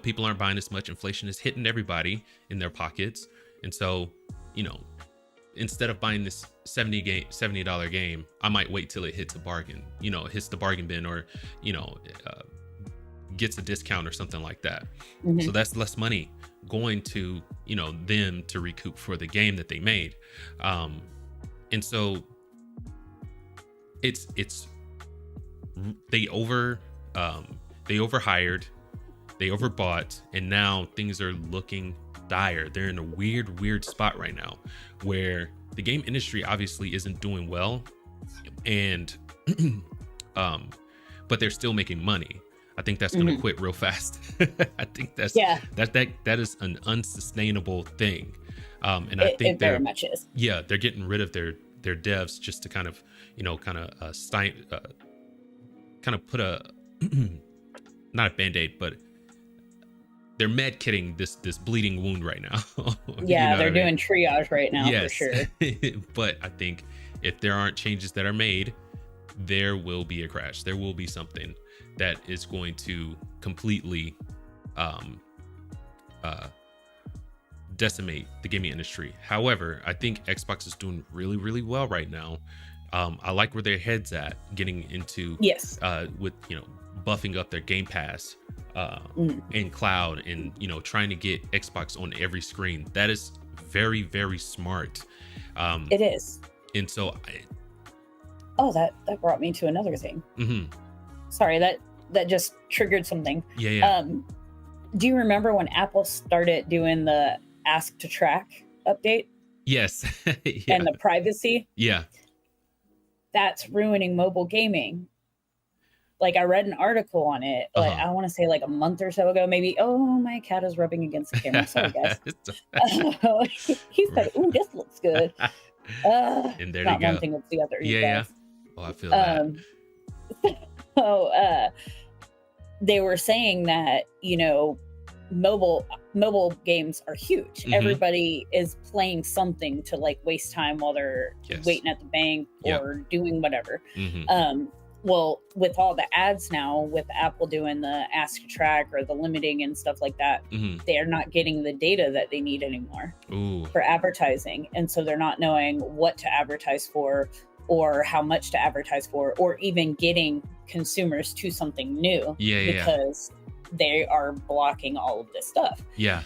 People aren't buying as much. Inflation is hitting everybody in their pockets, and so instead of buying this $70 game, I might wait till it hits a bargain, hits the bargain bin, or, gets a discount or something like that. So that's less money going to, them to recoup for the game that they made. And so they overhired, they overbought, and now things are looking dire. They're in a weird spot right now where the game industry obviously isn't doing well, and but they're still making money. I think that's going to quit real fast. I think that is an unsustainable thing. And I think it very much is. Yeah, they're getting rid of their devs just to kind of, kind of put a not a band-aid, but they're med kitting this bleeding wound right now. Yeah, they're doing triage right now, yes. For sure. But I think if there aren't changes that are made, there will be a crash. There will be something that is going to completely decimate the gaming industry. However, I think Xbox is doing really well right now. I like where their head's at, getting into with buffing up their Game Pass and cloud, and trying to get Xbox on every screen. That is very smart. It is. And so that brought me to another thing. Sorry, that just triggered something. Yeah. Do you remember when Apple started doing the Ask to Track update? Yes. Yeah. And the privacy? Yeah. That's ruining mobile gaming. Like, I read an article on it, like I want to say like a month or so ago, maybe. Oh, my cat is rubbing against the camera. Sorry, guys. He's like, "Ooh, this looks good." And there you go. One thing with the other. Yeah. Oh, I feel that. So they were saying that mobile games are huge. Everybody is playing something to like waste time while they're waiting at the bank or doing whatever. Well, with all the ads now, with Apple doing the Ask to Track or the limiting and stuff like that, they're not getting the data that they need anymore for advertising. And so they're not knowing what to advertise for or how much to advertise for, or even getting consumers to something new because they are blocking all of this stuff. Yeah.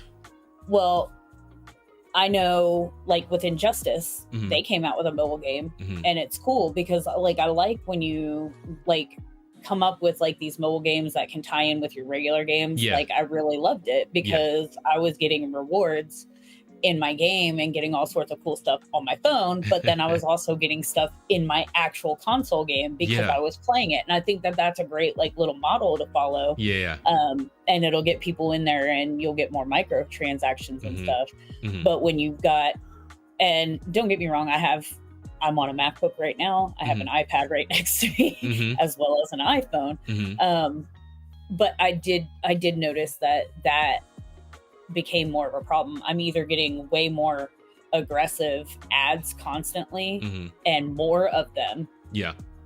Well, I know, like with Injustice, they came out with a mobile game, and it's cool because like I like when you like come up with like these mobile games that can tie in with your regular games. Like I really loved it because I was getting rewards in my game and getting all sorts of cool stuff on my phone, but then I was also getting stuff in my actual console game because I was playing it. And I think that that's a great like little model to follow. And it'll get people in there and you'll get more microtransactions and stuff. But when you've got, and don't get me wrong, I'm on a MacBook right now. I have an iPad right next to me as well as an iPhone. But I did notice that became more of a problem. I'm either getting way more aggressive ads constantly and more of them.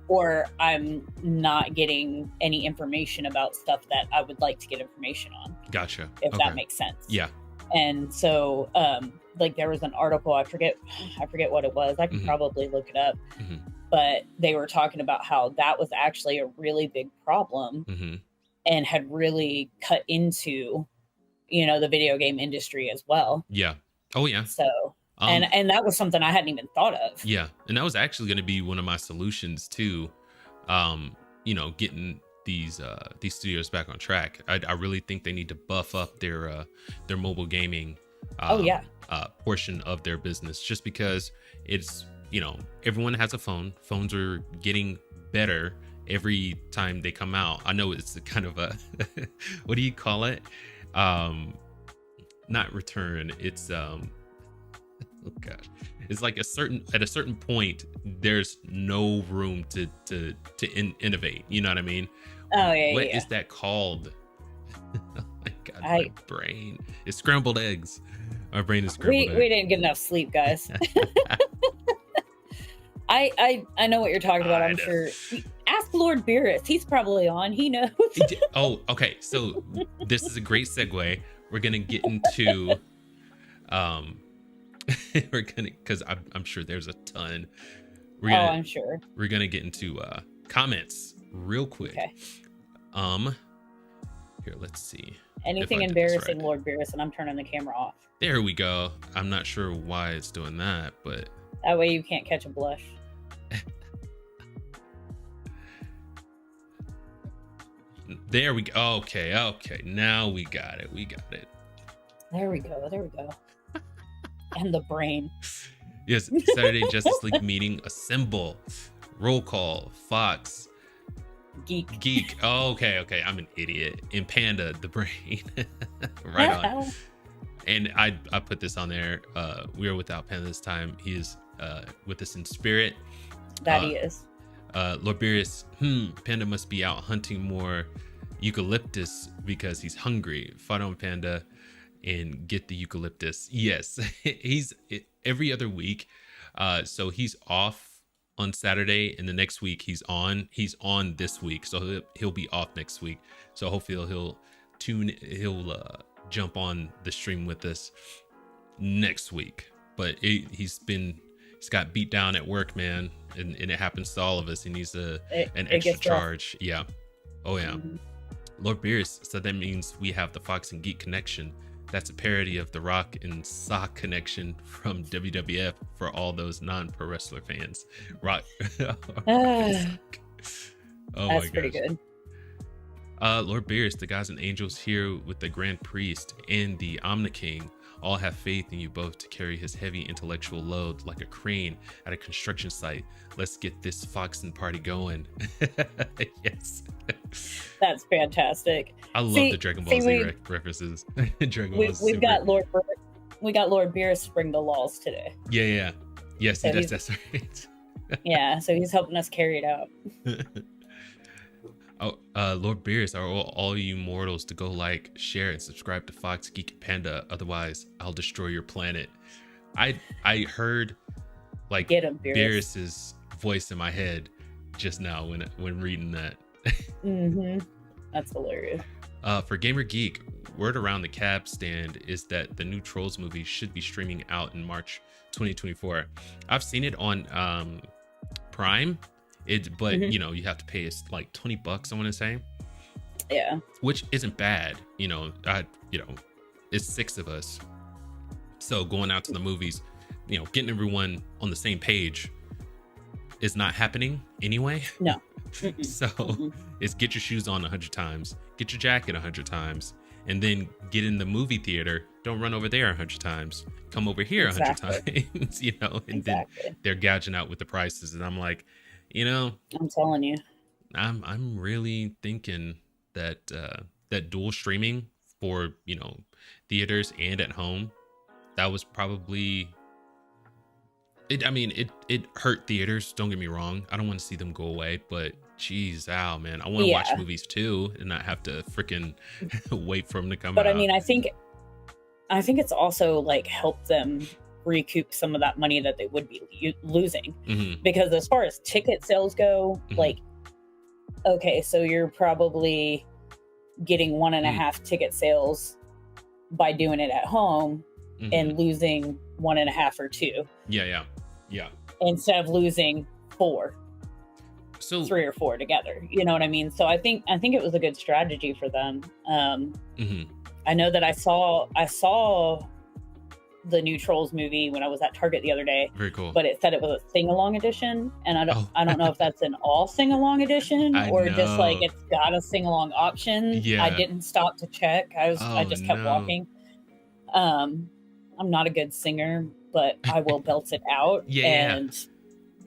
Or I'm not getting any information about stuff that I would like to get information on. Gotcha. If that makes sense. Yeah. And so, like there was an article, I forget what it was. I can probably look it up, but they were talking about how that was actually a really big problem and had really cut into, the video game industry as well. Yeah. Oh yeah. So, and that was something I hadn't even thought of. Yeah. And that was actually going to be one of my solutions to, getting these studios back on track. I really think they need to buff up their mobile gaming portion of their business, just because it's, everyone has a phone. Phones are getting better every time they come out. I know it's kind of a what do you call it? Not return. It's oh gosh. It's like at a certain point, there's no room to innovate. You know what I mean? Oh yeah. What is that called? Oh my god, my brain. It's scrambled eggs. My brain is scrambled eggs. We didn't get enough sleep, guys. I know what you're talking about. I'm sure. Ask Lord Beerus. He's probably on. He knows. Oh, okay. So this is a great segue. We're gonna get into because I'm sure there's a ton. I'm sure. We're gonna get into comments real quick. Okay. Here, let's see. Anything embarrassing, right. Lord Beerus, and I'm turning the camera off. There we go. I'm not sure why it's doing that, but that way you can't catch a blush. There we go. Okay. Now we got it. There we go. And the brain. Yes, Saturday Justice League meeting assemble. Roll call. Fox. Geek. Oh, okay. I'm an idiot. And Panda, the brain. Right on. And I put this on there. We are without Panda this time. He is with us in spirit. That he is. Lord Beerus, Panda must be out hunting more eucalyptus because he's hungry. Fight on, Panda, and get the eucalyptus. Yes, he's every other week. So he's off on Saturday, and the next week he's on this week. So he'll be off next week. So hopefully he'll jump on the stream with us next week. But he's got beat down at work, man. And it happens to all of us. He needs an extra charge. Yeah. Oh, yeah. Mm-hmm. Lord Beerus said that means we have the Fox and Geek connection. That's a parody of the Rock and Sock connection from WWF for all those non-pro wrestler fans. Rock. Oh, that's pretty good. Lord Beerus, the gods and angels here with the Grand Priest and the Omni King all have faith in you both to carry his heavy intellectual load like a crane at a construction site. Let's get this Foxen party going. Yes. That's fantastic. I love the Dragon Ball Z references. We've got Lord Beerus bring the laws today. Yeah. Yes, so that's right. Yeah, so he's helping us carry it out. Lord Beerus, are all you mortals to go like, share, and subscribe to Fox, Geek, and Panda. Otherwise, I'll destroy your planet. I heard like Beerus's voice in my head just now when reading that. Mm-hmm. That's hilarious. For Gamer Geek, word around the cab stand is that the new Trolls movie should be streaming out in March 2024. I've seen it on Prime. But you know, you have to pay us like $20, I want to say. Yeah. Which isn't bad. It's 6 of us. So going out to the movies, getting everyone on the same page is not happening anyway. No. So it's get your shoes on 100 times, get your jacket 100 times, and then get in the movie theater. Don't run over there 100 times. Come over here 100 times, and then they're gouging out with the prices. And I'm like, I'm telling you, I'm really thinking that that dual streaming for theaters and at home, that was probably it. I mean, it hurt theaters. Don't get me wrong. I don't want to see them go away, but geez, man, I want to watch movies too and not have to freaking wait for them to come out. But I mean, I think it's also like helped them recoup some of that money that they would be losing, because as far as ticket sales go, like, okay, so you're probably getting 1.5 ticket sales by doing it at home and losing 1.5 or 2. Yeah. Instead of losing 4, so 3 or 4 together. You know what I mean? So I think it was a good strategy for them. I know that I saw the new Trolls movie when I was at Target the other day. Very cool. But it said it was a sing-along edition, and I don't know if that's an all sing-along edition or just like it's got a sing-along option. Yeah. I didn't stop to check. I just kept walking. I'm not a good singer, but I will belt it out. Yeah. And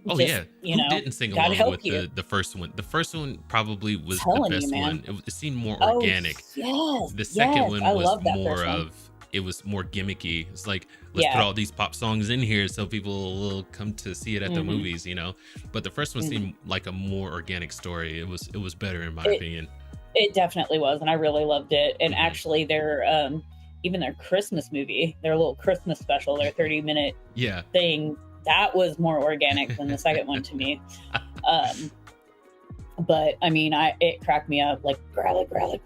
who didn't sing along with the first one? The first one probably was the best one. It seemed more organic. Yes. The second one was more of, it was more gimmicky. It's like, let's put all these pop songs in here so people will come to see it at the movies, But the first one seemed like a more organic story. It was better in my opinion. It definitely was, and I really loved it. And actually, even their Christmas movie, their little Christmas special, their 30-minute thing, that was more organic than the second one to me. But I mean, it cracked me up, like growly, like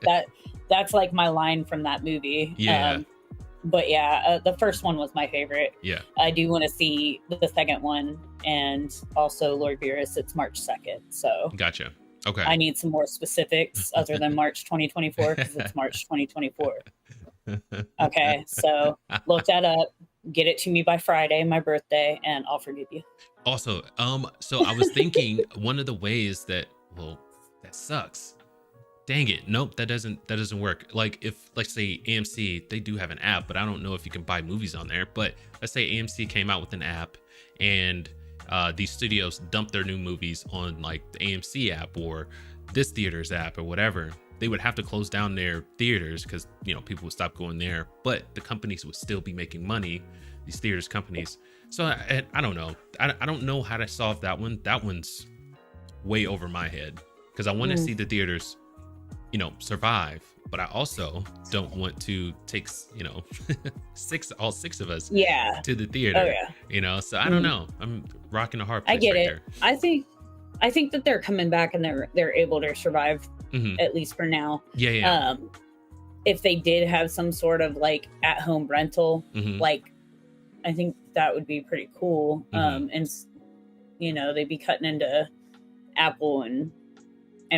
that. That's like my line from that movie. Yeah. But yeah, the first one was my favorite. Yeah. I do want to see the second one, and also Lord Beerus. It's March 2nd. So. Gotcha. Okay. I need some more specifics other than March 2024 because it's March 2024. Okay. So look that up. Get it to me by Friday, my birthday, and I'll forgive you. Also, so I was thinking one of the ways that, that sucks. Dang it. Nope, that doesn't work. Like if, let's say AMC, they do have an app, but I don't know if you can buy movies on there. But let's say AMC came out with an app, and these studios dump their new movies on like the AMC app or this theater's app or whatever. They would have to close down their theaters because, you know, people would stop going there, but the companies would still be making money, these theaters companies. So I don't know. I don't know how to solve that one. That one's way over my head because I want to see the theaters, you know, survive, but I also don't want to take, you know, all six of us to the theater, you know, so I don't know. I'm rocking a hard place. I get right it. there. I think that they're coming back and they're able to survive at least for now. If they did have some sort of like at home rental, like I think that would be pretty cool. And you know, they'd be cutting into Apple and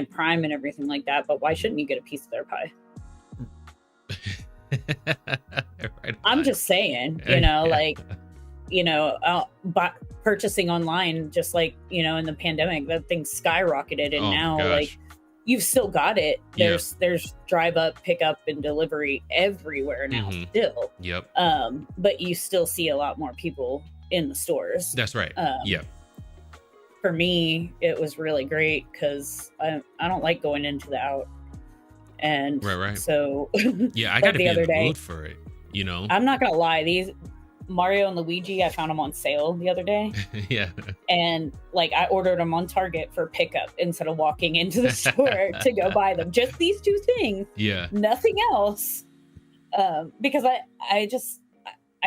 Prime and everything like that, but why shouldn't you get a piece of their pie? I'm just saying, you know, like, you know, purchasing online, just like, you know, in the pandemic, that thing skyrocketed, and now like you've still got it. There's drive up, pick up, and delivery everywhere now still. But you still see a lot more people in the stores. That's right. For me, it was really great because I don't like going into the out. And so I gotta be in the mood for it, you know. I'm not gonna lie, these Mario and Luigi, I found them on sale the other day. And like I ordered them on Target for pickup instead of walking into the store to go buy them. Just these two things. Nothing else. Because I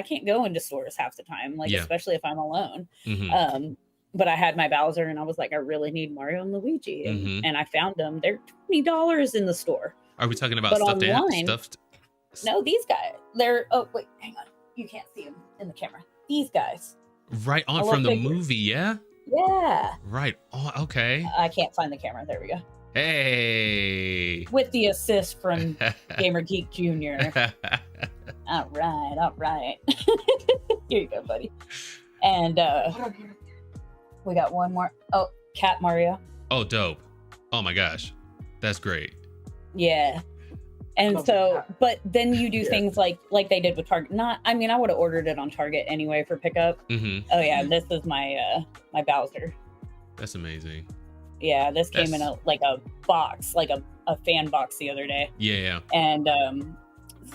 can't go into stores half the time, like especially if I'm alone. But I had my Bowser and I was like, I really need Mario and Luigi. And I found them. They're $20 in the store. Are we talking about stuffed? No, these guys. They're, oh, wait, hang on. You can't see them in the camera. These guys. Right on from the movie, yeah? Yeah. Right. Oh, okay. I can't find the camera. There we go. Hey. With the assist from Gamer Geek Jr. All right. Here you go, buddy. And we got one more. Oh, Cat Mario. Oh, dope. Oh my gosh. That's great. Yeah. And so, but then you do things like they did with Target. I would have ordered it on Target anyway for pickup. Oh yeah, this is my my Bowser. That's amazing. Yeah, this came in a box, like a fan box the other day. Yeah. And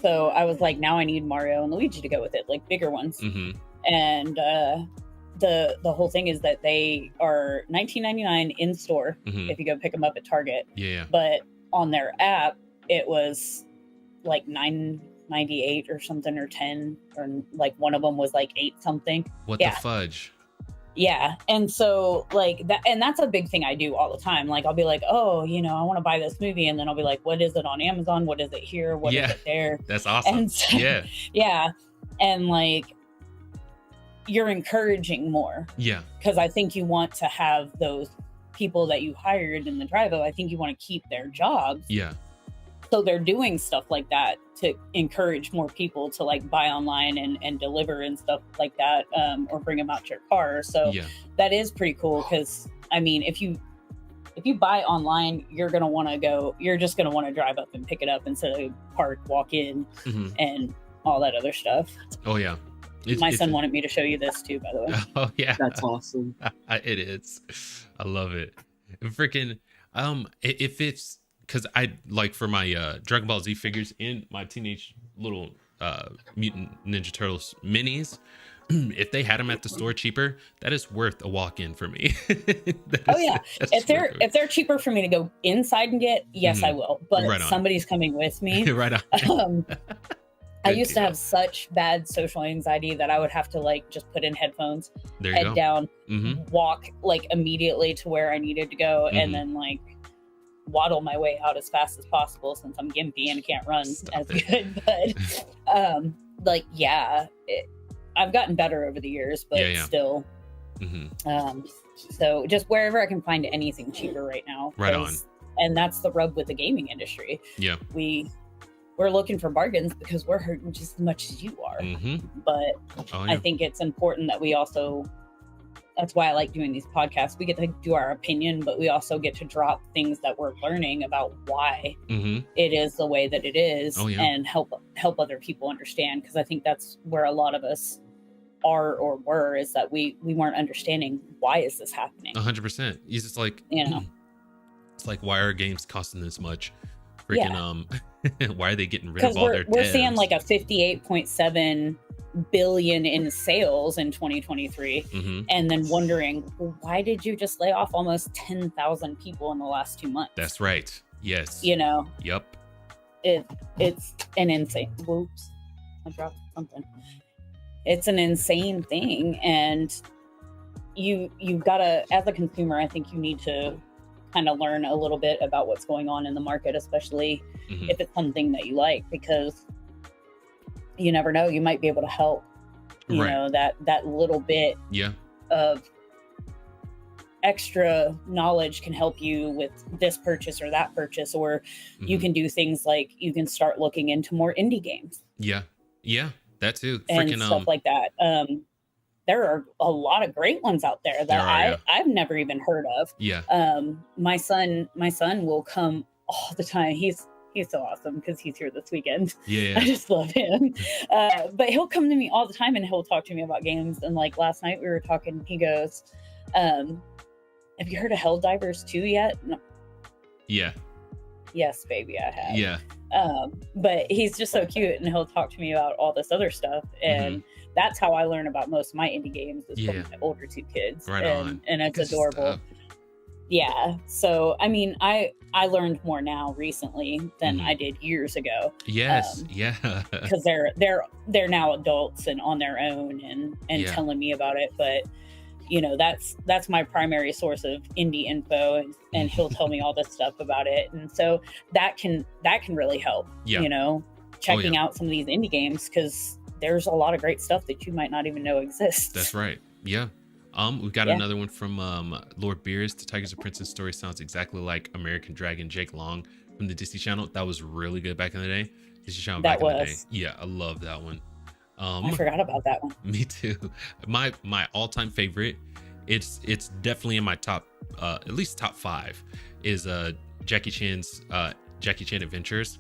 so I was like, now I need Mario and Luigi to go with it, like bigger ones. And the whole thing is that they are $19.99 in store if you go pick them up at Target. But on their app, it was like $9.98 or something, or 10, or like one of them was like 8 something. What the fudge? Yeah. And so like that, and that's a big thing I do all the time. Like I'll be like, oh, you know, I want to buy this movie, and then I'll be like, what is it on Amazon? What is it here? What is it there? That's awesome. And so, and like you're encouraging more. Because I think you want to have those people that you hired in the drive-up, I think you want to keep their jobs. So they're doing stuff like that to encourage more people to like buy online and deliver and stuff like that, or bring them out to your car. So that is pretty cool, because I mean, if you buy online, you're just going to want to drive up and pick it up instead of park, walk in, and all that other stuff. Oh yeah. My son wanted me to show you this too, by the way. Oh yeah. That's awesome. It is. I love it. Freaking, if it's, because I like for my Dragon Ball Z figures and my Teenage Little Mutant Ninja Turtles minis, if they had them at the store cheaper, that is worth a walk-in for me. If they're cheaper for me to go inside and get, yes, I will. But if somebody's coming with me, I used to have such bad social anxiety that I would have to like just put in headphones, head down, walk like immediately to where I needed to go, and then like waddle my way out as fast as possible, since I'm gimpy and can't run as good. But I've gotten better over the years, but still. So just wherever I can find anything cheaper right now. Right on. And that's the rub with the gaming industry. We're looking for bargains because we're hurting just as much as you are. But I think it's important that we also that's why I like doing these podcasts. We get to do our opinion, but we also get to drop things that we're learning about why it is the way that it is, and help other people understand. Because I think that's where a lot of us are or were, is that we weren't understanding, why is this happening? 100%. It's just like, it's like, why are games costing this much? Freaking why are they getting rid of all their devs? We're seeing like a 58.7 billion in sales in 2023, and then wondering, well, why did you just lay off almost 10,000 people in the last 2 months? That's right. Yes. Yep. It's an insane. Whoops, I dropped something. It's an insane thing, and you've got to, as a consumer, I think you need to kind of learn a little bit about what's going on in the market, especially if it's something that you like, because you never know, you might be able to help, you know, that little bit of extra knowledge can help you with this purchase or that purchase, or you can do things like you can start looking into more indie games. That too. And stuff like that. There are a lot of great ones out there that I've never even heard of. My son will come all the time. He's so awesome because he's here this weekend. I just love him. But he'll come to me all the time and he'll talk to me about games. And like last night we were talking, he goes, have you heard of Helldivers 2 yet? No. Yes, baby, I have. But he's just so cute, and he'll talk to me about all this other stuff, and that's how I learn about most of my indie games, is from my older two kids. And it's adorable. So I mean, I learned more now recently than I did years ago. Because they're now adults and on their own and telling me about it. But you know, that's my primary source of indie info, and he'll tell me all this stuff about it, and so that can really help. You know, checking out some of these indie games, because there's a lot of great stuff that you might not even know exists. That's right. We've got another one from Lord Beers. The Tigers of Princess story sounds exactly like American Dragon Jake Long from the Disney Channel. That was really good back in the day. Disney Channel back in the day. Yeah, I love that one. I forgot about that one. Me too. My all-time favorite, it's definitely in my top, at least top 5, is Jackie Chan's Jackie Chan Adventures.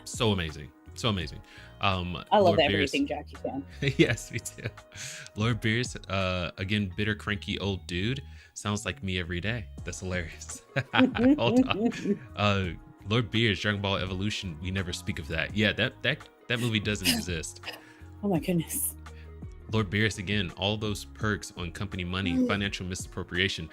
So amazing. I love Lord everything Beers. Jackie Chan. Yes, me too. Lord Beers, again, bitter, cranky old dude. Sounds like me every day. That's hilarious. Hold on. Lord Beers, Dragon Ball Evolution. We never speak of that. Yeah, that movie doesn't exist. Oh my goodness. Lord Beerus, again, all those perks on company money, financial misappropriation.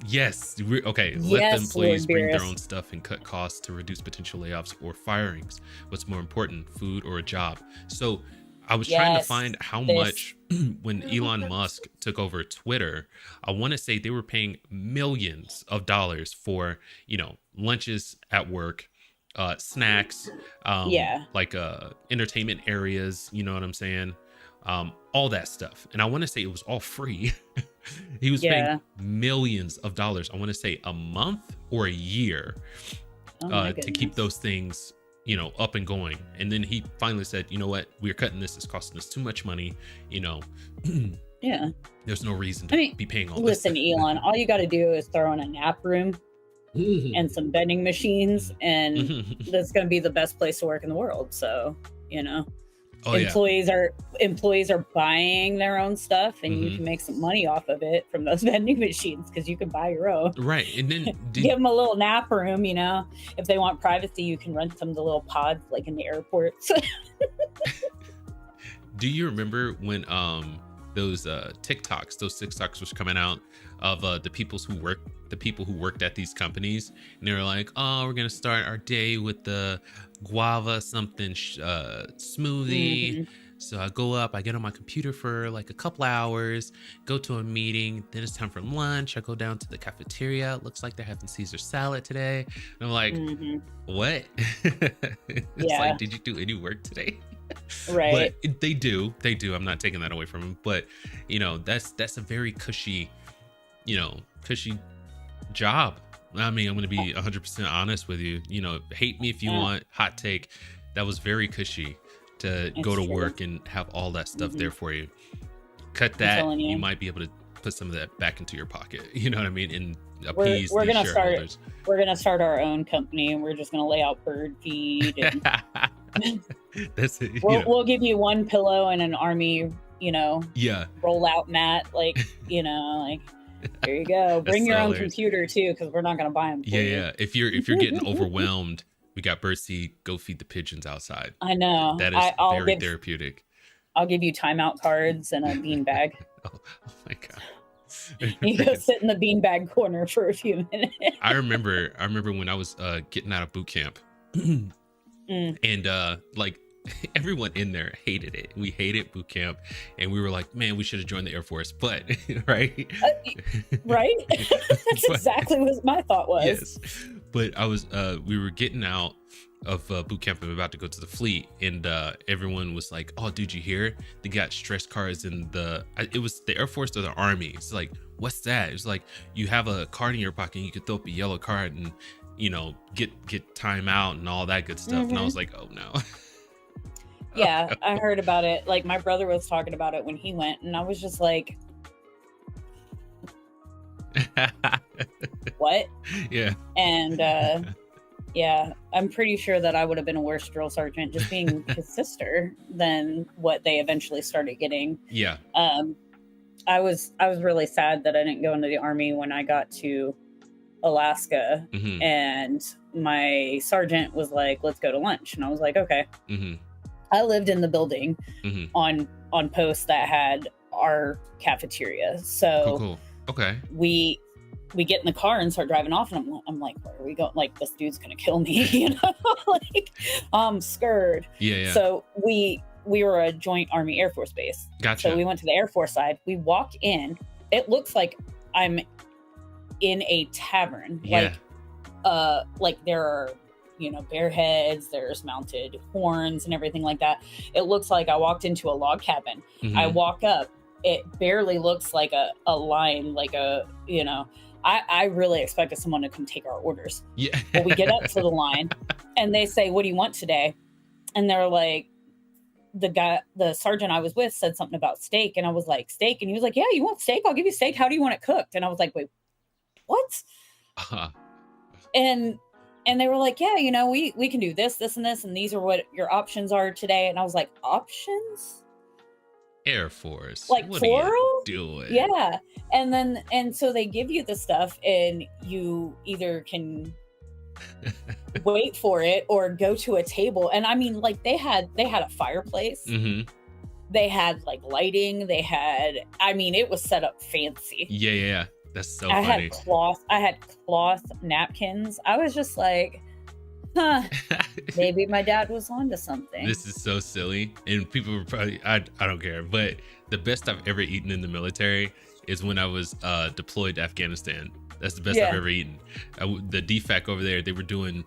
Yes. Okay. Let them please bring their own stuff and cut costs to reduce potential layoffs or firings. What's more important, food or a job? So I was trying to find how much when Elon Musk took over Twitter. I want to say they were paying millions of dollars for, you know, lunches at work, snacks, like entertainment areas, you know what I'm saying? All that stuff. And I want to say it was all free. He was paying millions of dollars, I want to say a month or a year, to keep those things, you know, up and going. And then he finally said, you know what, we're cutting this. It's costing us too much money, you know. There's no reason to be paying all this. Listen, Elon, all you got to do is throw in a nap room and some vending machines, and that's going to be the best place to work in the world. So, you know. Employees are buying their own stuff, and you can make some money off of it from those vending machines, because you can buy your own. Right. And then give them a little nap room, you know. If they want privacy, you can rent some of the little pods like in the airports. Do you remember when those TikToks was coming out of the people who worked at these companies, and they were like, oh, we're gonna start our day with the guava something smoothie. So I go up, I get on my computer for like a couple hours, go to a meeting, then it's time for lunch. I go down to the cafeteria. It looks like they're having Caesar salad today. And I'm like, what? It's like, did you do any work today? Right. But they do. I'm not taking that away from them. But, you know, that's a very cushy job. I mean, I'm going to be 100% honest with you. You know, hate me if you want, hot take. That was very cushy to go to work and have all that stuff there for you. Cut that, you might be able to put some of that back into your pocket. You know what I mean? And appease we're these gonna shareholders. We're gonna start our own company, and we're just gonna lay out bird feed. And That's it. We'll give you one pillow and an army, roll out mat, like, like. There you go. Bring your own computer too, because we're not gonna buy them. Yeah. If you're getting overwhelmed, we got birdseed. Go feed the pigeons outside. I know. That is very therapeutic. I'll give you timeout cards and a beanbag. oh my god. You go sit in the beanbag corner for a few minutes. I remember when I was getting out of boot camp, and like everyone in there hated it. We hated boot camp, and we were like, man, we should have joined the Air Force. But right, right. That's exactly what my thought was. Yes, but I was we were getting out of boot camp and about to go to the fleet, and everyone was like, oh dude, you hear they got stress cards in it was the Air Force or the Army. It's like, what's that? It's like you have a card in your pocket and you could throw up a yellow card and get time out and all that good stuff. And I was like, oh no. Yeah, I heard about it. Like my brother was talking about it when he went, and I was just like, what? Yeah. And yeah, I'm pretty sure that I would have been a worse drill sergeant just being his sister than what they eventually started getting. Yeah. I was really sad that I didn't go into the Army when I got to Alaska, and my sergeant was like, let's go to lunch. And I was like, okay. I lived in the building on post that had our cafeteria. So cool. Okay. We get in the car and start driving off, and I'm like, where are we going? Like, this dude's gonna kill me, like, I'm scared. Yeah. So we were a joint Army Air Force base. Gotcha. So we went to the Air Force side. We walk in. It looks like I'm in a tavern. Yeah. Like there are, bear heads, there's mounted horns and everything like that. It looks like I walked into a log cabin. I walk up. It barely looks like a line, like I really expected someone to come take our orders. Yeah. Well, we get up to the line and they say, what do you want today? And they're like, the sergeant I was with said something about steak. And I was like, steak? And he was like, yeah, you want steak? I'll give you steak. How do you want it cooked? And I was like, wait, what? And they were like, yeah, we can do this, and this, and these are what your options are today. And I was like, options? Air Force, like what plural? Are you doing? Yeah. And so they give you the stuff, and you either can wait for it or go to a table. And I mean, like they had a fireplace. They had like lighting. It was set up fancy. Yeah. That's so funny. I had cloth napkins. I was just like, maybe my dad was onto something. This is so silly. And people were probably, I don't care. But the best I've ever eaten in the military is when I was deployed to Afghanistan. That's the best I've ever eaten. The DFAC over there, they were doing,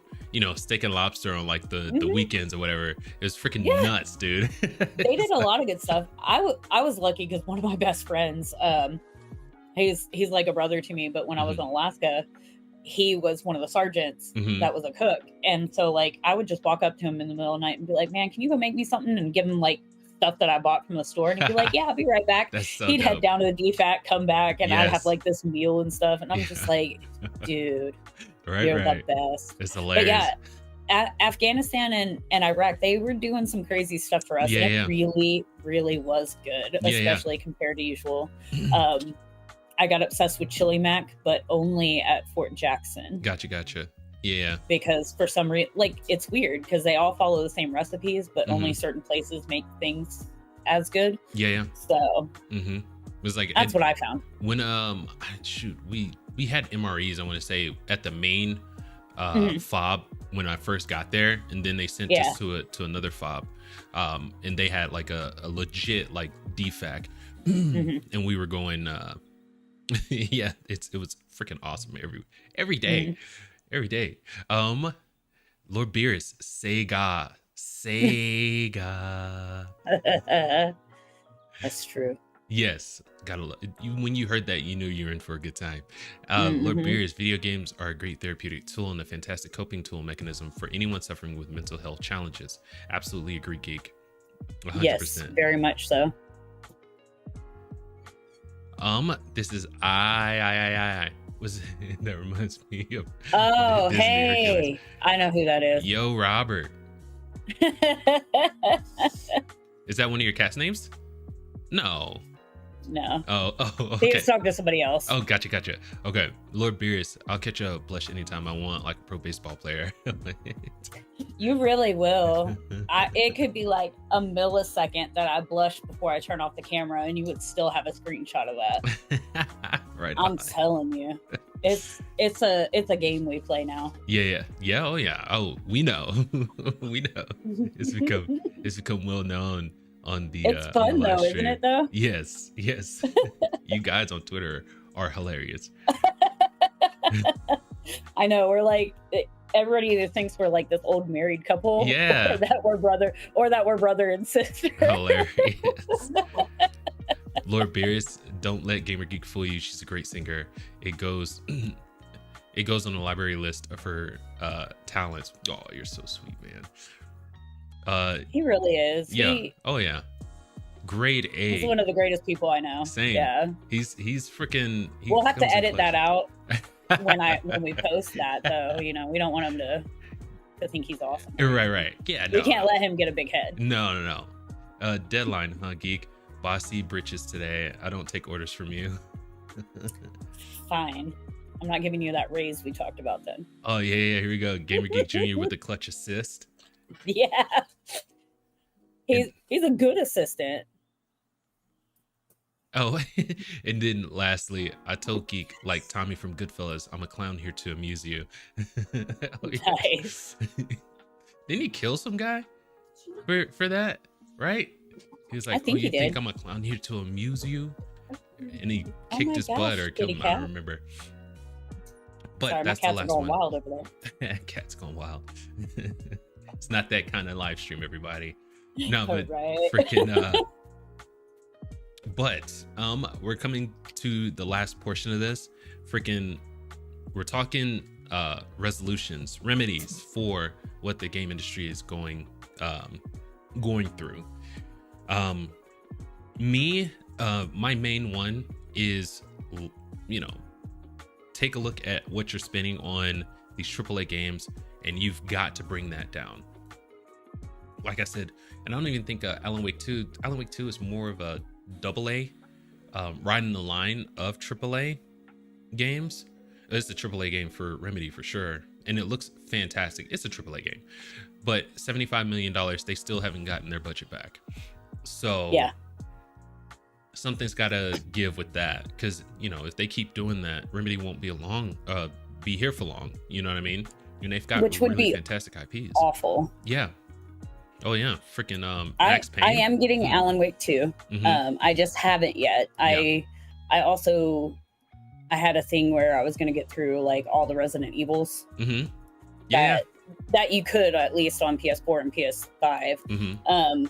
steak and lobster on like the weekends or whatever. It was freaking nuts, dude. They did a lot of good stuff. I was lucky because one of my best friends, he's like a brother to me, but when I was in Alaska, he was one of the sergeants that was a cook. And so like I would just walk up to him in the middle of the night and be like, man, can you go make me something? And give him like stuff that I bought from the store. And he'd be like, yeah, I'll be right back. He'd head down to the DFAC, come back, and I'd have like this meal and stuff. And I'm just like, dude, you're the best. It's hilarious. But yeah, Afghanistan and Iraq, they were doing some crazy stuff for us. And it really, really was good, especially compared to usual. I got obsessed with chili mac, but only at Fort Jackson. Gotcha. Yeah. Because for some reason, like, it's weird because they all follow the same recipes, but only certain places make things as good. Yeah. So it was like that's what I found. When we had MREs, I want to say, at the main fob when I first got there, and then they sent us to another fob, and they had like a legit like DFAC, and we were going. It was freaking awesome every day. Every day. Lord Beerus, Sega. That's true. Yes, when you heard that, you knew you were in for a good time. Lord Beerus, video games are a great therapeutic tool and a fantastic coping tool mechanism for anyone suffering with mental health challenges. Absolutely agree, Geek. 100%. Yes, very much so. This is I. Was that reminds me of Oh, Disney Hercules. hey, I know who that is. Yo, Robert. Is that one of your cat's names? No. No. Oh, okay. He was talking to somebody else. Oh, gotcha. Okay. Lord Beerus, I'll catch a blush anytime I want, like a pro baseball player. You really will. It could be like a millisecond that I blush before I turn off the camera, and you would still have a screenshot of that. Right. I'm telling you, it's a game we play now. Yeah. Oh yeah. Oh, we know. We know. It's become well known on the. It's fun though, stream. isn't it? Though. Yes. You guys on Twitter are hilarious. I know. We're like. Everybody either thinks we're like this old married couple, yeah, or that we're brother and sister. Hilarious. Lord Beerus, don't let Gamer Geek fool you. She's a great singer. It goes on the library list of her talents. Oh, you're so sweet, man. He really is. Yeah. Oh yeah. Grade A. He's one of the greatest people I know. Same. Yeah. He's freaking. We'll have to edit that out. when we post that, though, we don't want him to think he's awesome. Right. Yeah, no. We can't let him get a big head. No. Deadline, huh, geek? Bossy britches today. I don't take orders from you. Fine. I'm not giving you that raise we talked about then. Oh yeah. Here we go. Gamer Geek Jr. with the clutch assist. Yeah. He's a good assistant. Oh, and then lastly, I told Geek, like Tommy from Goodfellas, I'm a clown here to amuse you. Oh, yeah. Nice. Didn't he kill some guy for that? Right? He was like, I think you he think did. I'm a clown here to amuse you? And he kicked his butt or killed him. I don't remember. But sorry, that's my the cats last are going one. wild over there. Cat's going wild. It's not that kind of live stream, everybody. No, but right. freaking but we're coming to the last portion of this. We're talking resolutions, remedies for what the game industry is going through. My main one is, take a look at what you're spending on these AAA games, and you've got to bring that down. Like I said, and I don't even think Alan Wake 2 is more of a AA, riding the line of AAA games. It's a AAA game for Remedy for sure, and it looks fantastic. It's a AAA game, but $75 million, they still haven't gotten their budget back. So yeah, something's got to give with that, because if they keep doing that, Remedy won't be here for long. You know what I mean? And they've got which would be fantastic IPs. Awful. Yeah. Oh yeah, freaking Max Payne. I am getting Alan Wake 2. Mm-hmm. I just haven't yet. I had a thing where I was going to get through like all the Resident Evils. Mm-hmm. Yeah. That you could at least on PS4 and PS5 mm-hmm.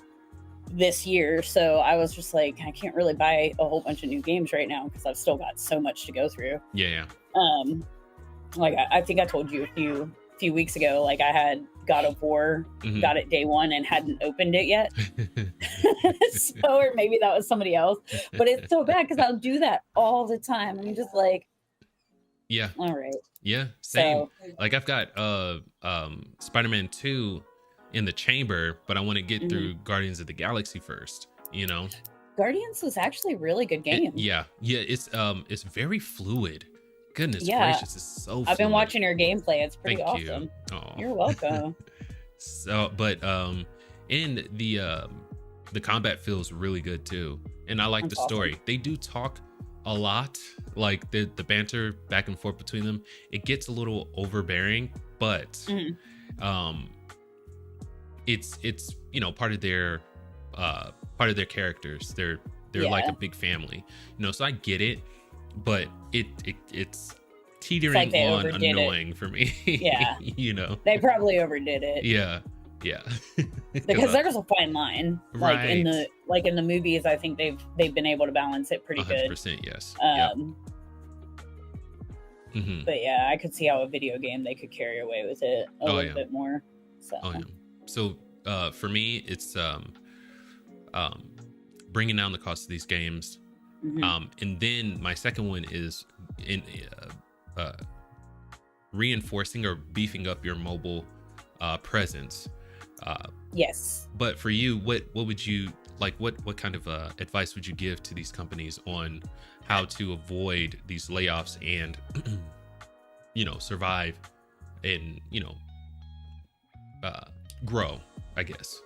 This year. So I was just like, I can't really buy a whole bunch of new games right now because I've still got so much to go through. Yeah. Like I think I told you a few weeks ago, like I had God of War, mm-hmm. got it day one and hadn't opened it yet. So, or maybe that was somebody else, but it's so bad because I'll do that all the time. I'm just like, yeah, all right. Yeah, same. So, like I've got Spider-Man 2 in the chamber, but I want to get mm-hmm. through Guardians of the Galaxy first, Guardians was actually a really good game. It's very fluid. Goodness gracious, it's so fluid. I've been watching your gameplay. It's pretty Thank awesome. You. Oh. You're welcome. So, but and the combat feels really good too. And I like That's the story. Awesome. They do talk a lot, like the banter back and forth between them. It gets a little overbearing, but mm-hmm. It's part of their characters. They're like a big family, so I get it. But it's teetering like on annoying for me. Yeah. They probably overdid it. Yeah. Because there's a fine line. Right. Like in the movies, I think they've been able to balance it pretty 100%, good. 100%, yes. Mm-hmm. But yeah, I could see how a video game they could carry away with it a little bit more. So. Oh yeah. So for me, it's bringing down the cost of these games. And then my second one is in reinforcing or beefing up your mobile presence. Yes. But for you, what would you like? What kind of advice would you give to these companies on how to avoid these layoffs and survive and grow, I guess?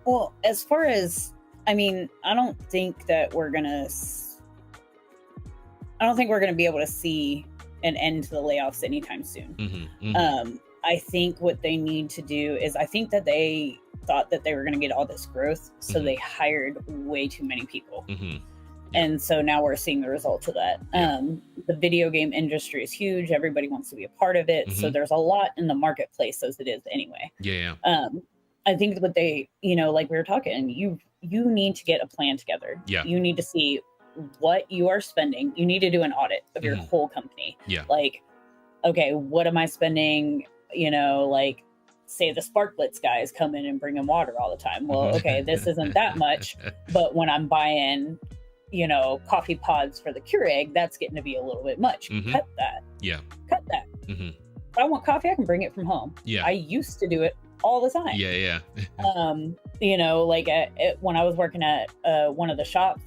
Well, as far as, I mean, I don't think we're gonna be able to see an end to the layoffs anytime soon. I think what they need to do is, I think that they thought that they were going to get all this growth, so they hired way too many people. And so now we're seeing the results of that. The video game industry is huge. Everybody wants to be a part of it. So there's a lot in the marketplace as it is anyway. I think what they, like we were talking, you need to get a plan together. You need to see what you are spending. You need to do an audit of your whole company. Like, okay, what am I spending? Like, say the Sparklets guys come in and bring in water all the time. Well, okay, this isn't that much, but when I'm buying, coffee pods for the Keurig, that's getting to be a little bit much. Cut that. Cut that. If I want coffee, I can bring it from home. I used to do it all the time. Like when I was working at one of the shops,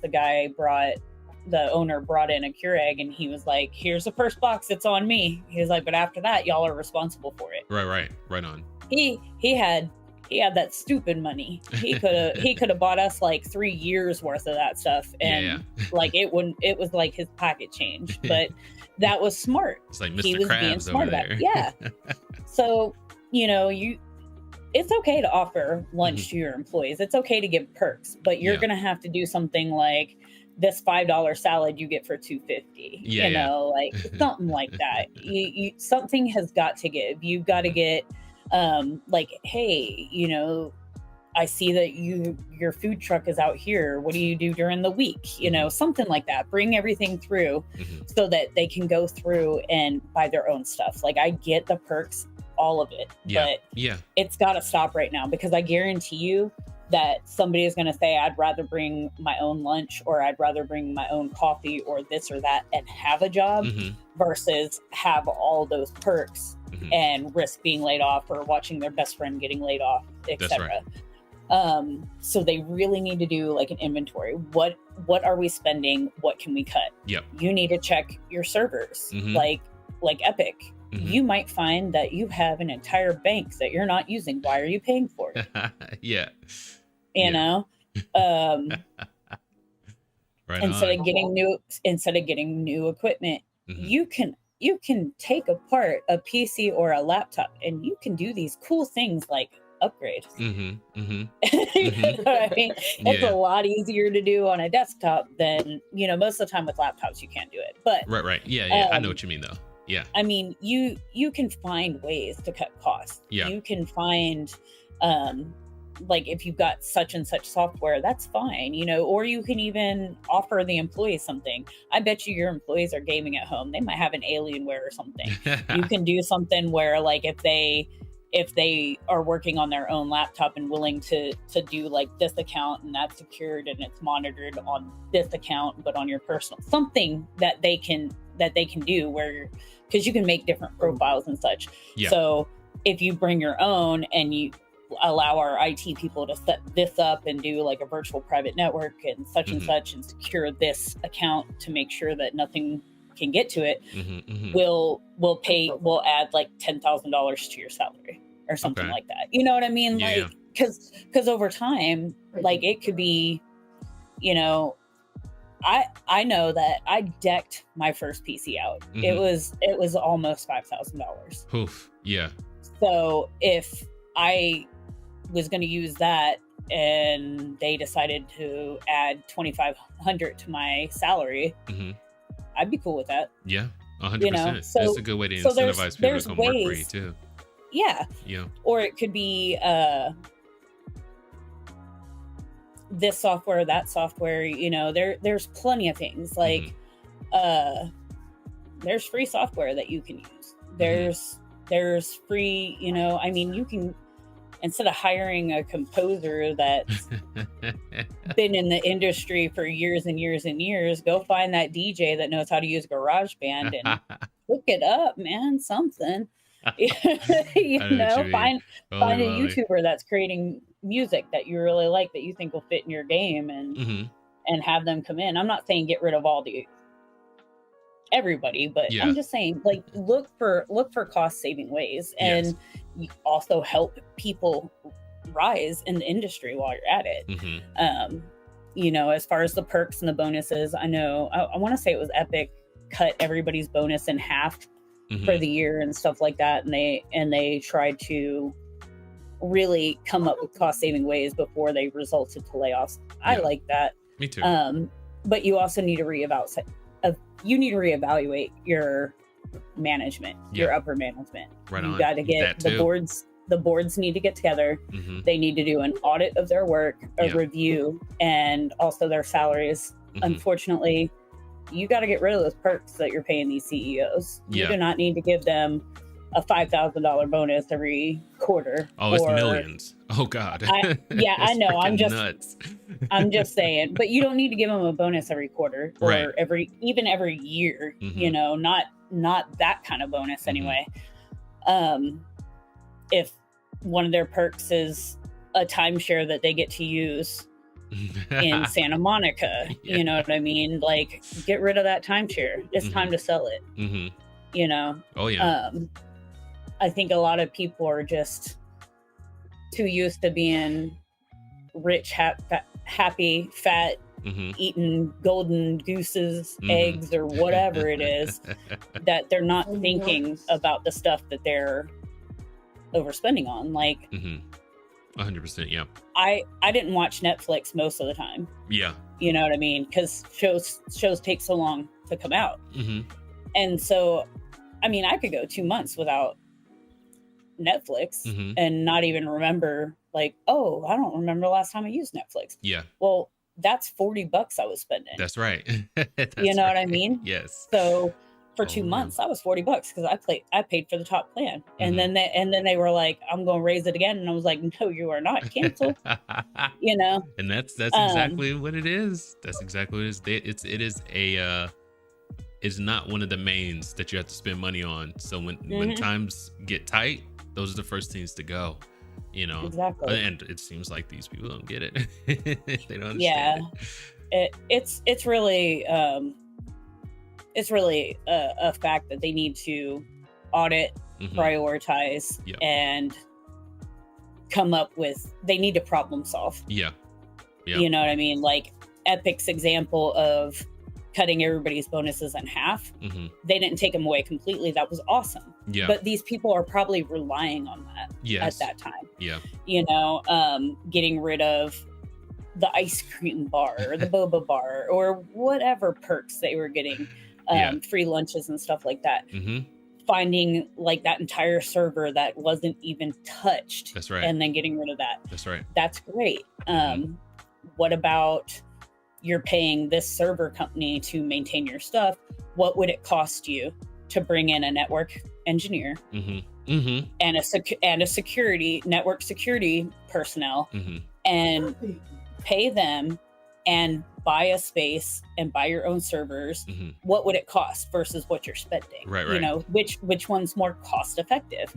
the owner brought in a Keurig, and he was like, "Here's the first box, it's on me." He was like, "But after that, y'all are responsible for it." Right on. He had that stupid money. He could have bought us like 3 years worth of that stuff, and like it was like his pocket change. But that was smart. It's like Mr. He was Krabs being smart over about there. it. Yeah. So it's okay to offer lunch to your employees. It's okay to give perks, but you're gonna have to do something like this $5 salad you get for $2.50. Like something like that. You something has got to give. You've got to get like, hey, I see that your food truck is out here. What do you do during the week? Something like that. Bring everything through so that they can go through and buy their own stuff. Like, I get the perks, all of it, but it's got to stop right now, because I guarantee you that somebody is going to say, I'd rather bring my own lunch, or I'd rather bring my own coffee, or this or that, and have a job versus have all those perks and risk being laid off, or watching their best friend getting laid off, etc. So they really need to do like an inventory. What are we spending? What can we cut? You need to check your servers, like Epic. You might find that you have an entire bank that you're not using. Why are you paying for it? You know? Right instead on. of getting new equipment, you can take apart a PC or a laptop, and you can do these cool things like upgrade. You know what I mean? It's a lot easier to do on a desktop than, most of the time with laptops you can't do it. But right. I know what you mean though. I mean, you can find ways to cut costs. You can find like, if you've got such and such software, that's fine, or you can even offer the employees something. I bet you your employees are gaming at home. They might have an Alienware or something. You can do something where, like, if they are working on their own laptop and willing to do like this account, and that's secured and it's monitored on this account, but on your personal, something that they can do, where, because you can make different profiles and such. So if you bring your own and you allow our IT people to set this up and do like a virtual private network and such and such, and secure this account to make sure that nothing can get to it, we'll add like $10,000 to your salary or something like that. You know what I mean? Like, because over time, like, it could be, I know that I decked my first PC out. It was almost $5,000. Oof. Yeah. So if I was going to use that and they decided to add $2,500 to my salary, I'd be cool with that. Yeah, 100%. So that's a good way to incentivize people to come work for you too. Yeah. Or it could be this software, that software. There's plenty of things like there's free software that you can use. There's free. I mean, instead of hiring a composer that's been in the industry for years and years and years, go find that DJ that knows how to use GarageBand and hook it up, man. Something. Find a YouTuber that's creating music that you really like, that you think will fit in your game, and have them come in. I'm not saying get rid of everybody, but I'm just saying, like, look for cost saving ways, and you also help people rise in the industry while you're at it. As far as the perks and the bonuses, I know I want to say it was Epic cut everybody's bonus in half for the year and stuff like that, and they tried to really come up with cost saving ways before they resulted to layoffs. I like that. Me too. But you also need to reevaluate your management, your upper management. You got to get the boards. The boards need to get together. They need to do an audit of their work, a review, and also their salaries. Unfortunately, you got to get rid of those perks that you're paying these CEOs. You do not need to give them a $5,000 bonus every quarter. Oh, it's millions. Oh God. I know. I'm just saying, but you don't need to give them a bonus every quarter or every year, not that kind of bonus anyway. If one of their perks is a timeshare that they get to use in Santa Monica, you know what I mean? Like, get rid of that timeshare. It's time to sell it. Oh yeah. I think a lot of people are just too used to being rich, happy, fat, eating golden gooses, eggs, or whatever it is, that they're not thinking about the stuff that they're overspending on. Like, 100%. Yeah. I didn't watch Netflix most of the time. Yeah. You know what I mean? Because shows take so long to come out. And so, I mean, I could go 2 months without Netflix and not even remember, like, oh, I don't remember the last time I used Netflix. Yeah. Well, that's $40 I was spending. That's right. You know what I mean? Yes. So for 2 months, that was $40 because I paid for the top plan. And then they were like, I'm going to raise it again. And I was like, no, you are not. Cancel. And that's exactly what it is. That's exactly what it is. It is it's not one of the mains that you have to spend money on. So when times get tight, those are the first things to go, Exactly. And it seems like these people don't get it. They don't understand it. It's really a fact that they need to audit, prioritize, and come up with, they need to problem solve. Yeah. You know what I mean? Like Epic's example of cutting everybody's bonuses in half. They didn't take them away completely. That was awesome. Yeah. But these people are probably relying on that at that time. Yeah. Getting rid of the ice cream bar or the boba bar or whatever perks they were getting, free lunches and stuff like that. Finding like that entire server that wasn't even touched. That's right. And then getting rid of that. That's right. That's great. What about you're paying this server company to maintain your stuff? What would it cost you to bring in a network engineer and a security network security personnel and pay them and buy a space and buy your own servers? What would it cost versus what you're spending? Right. Which one's more cost effective?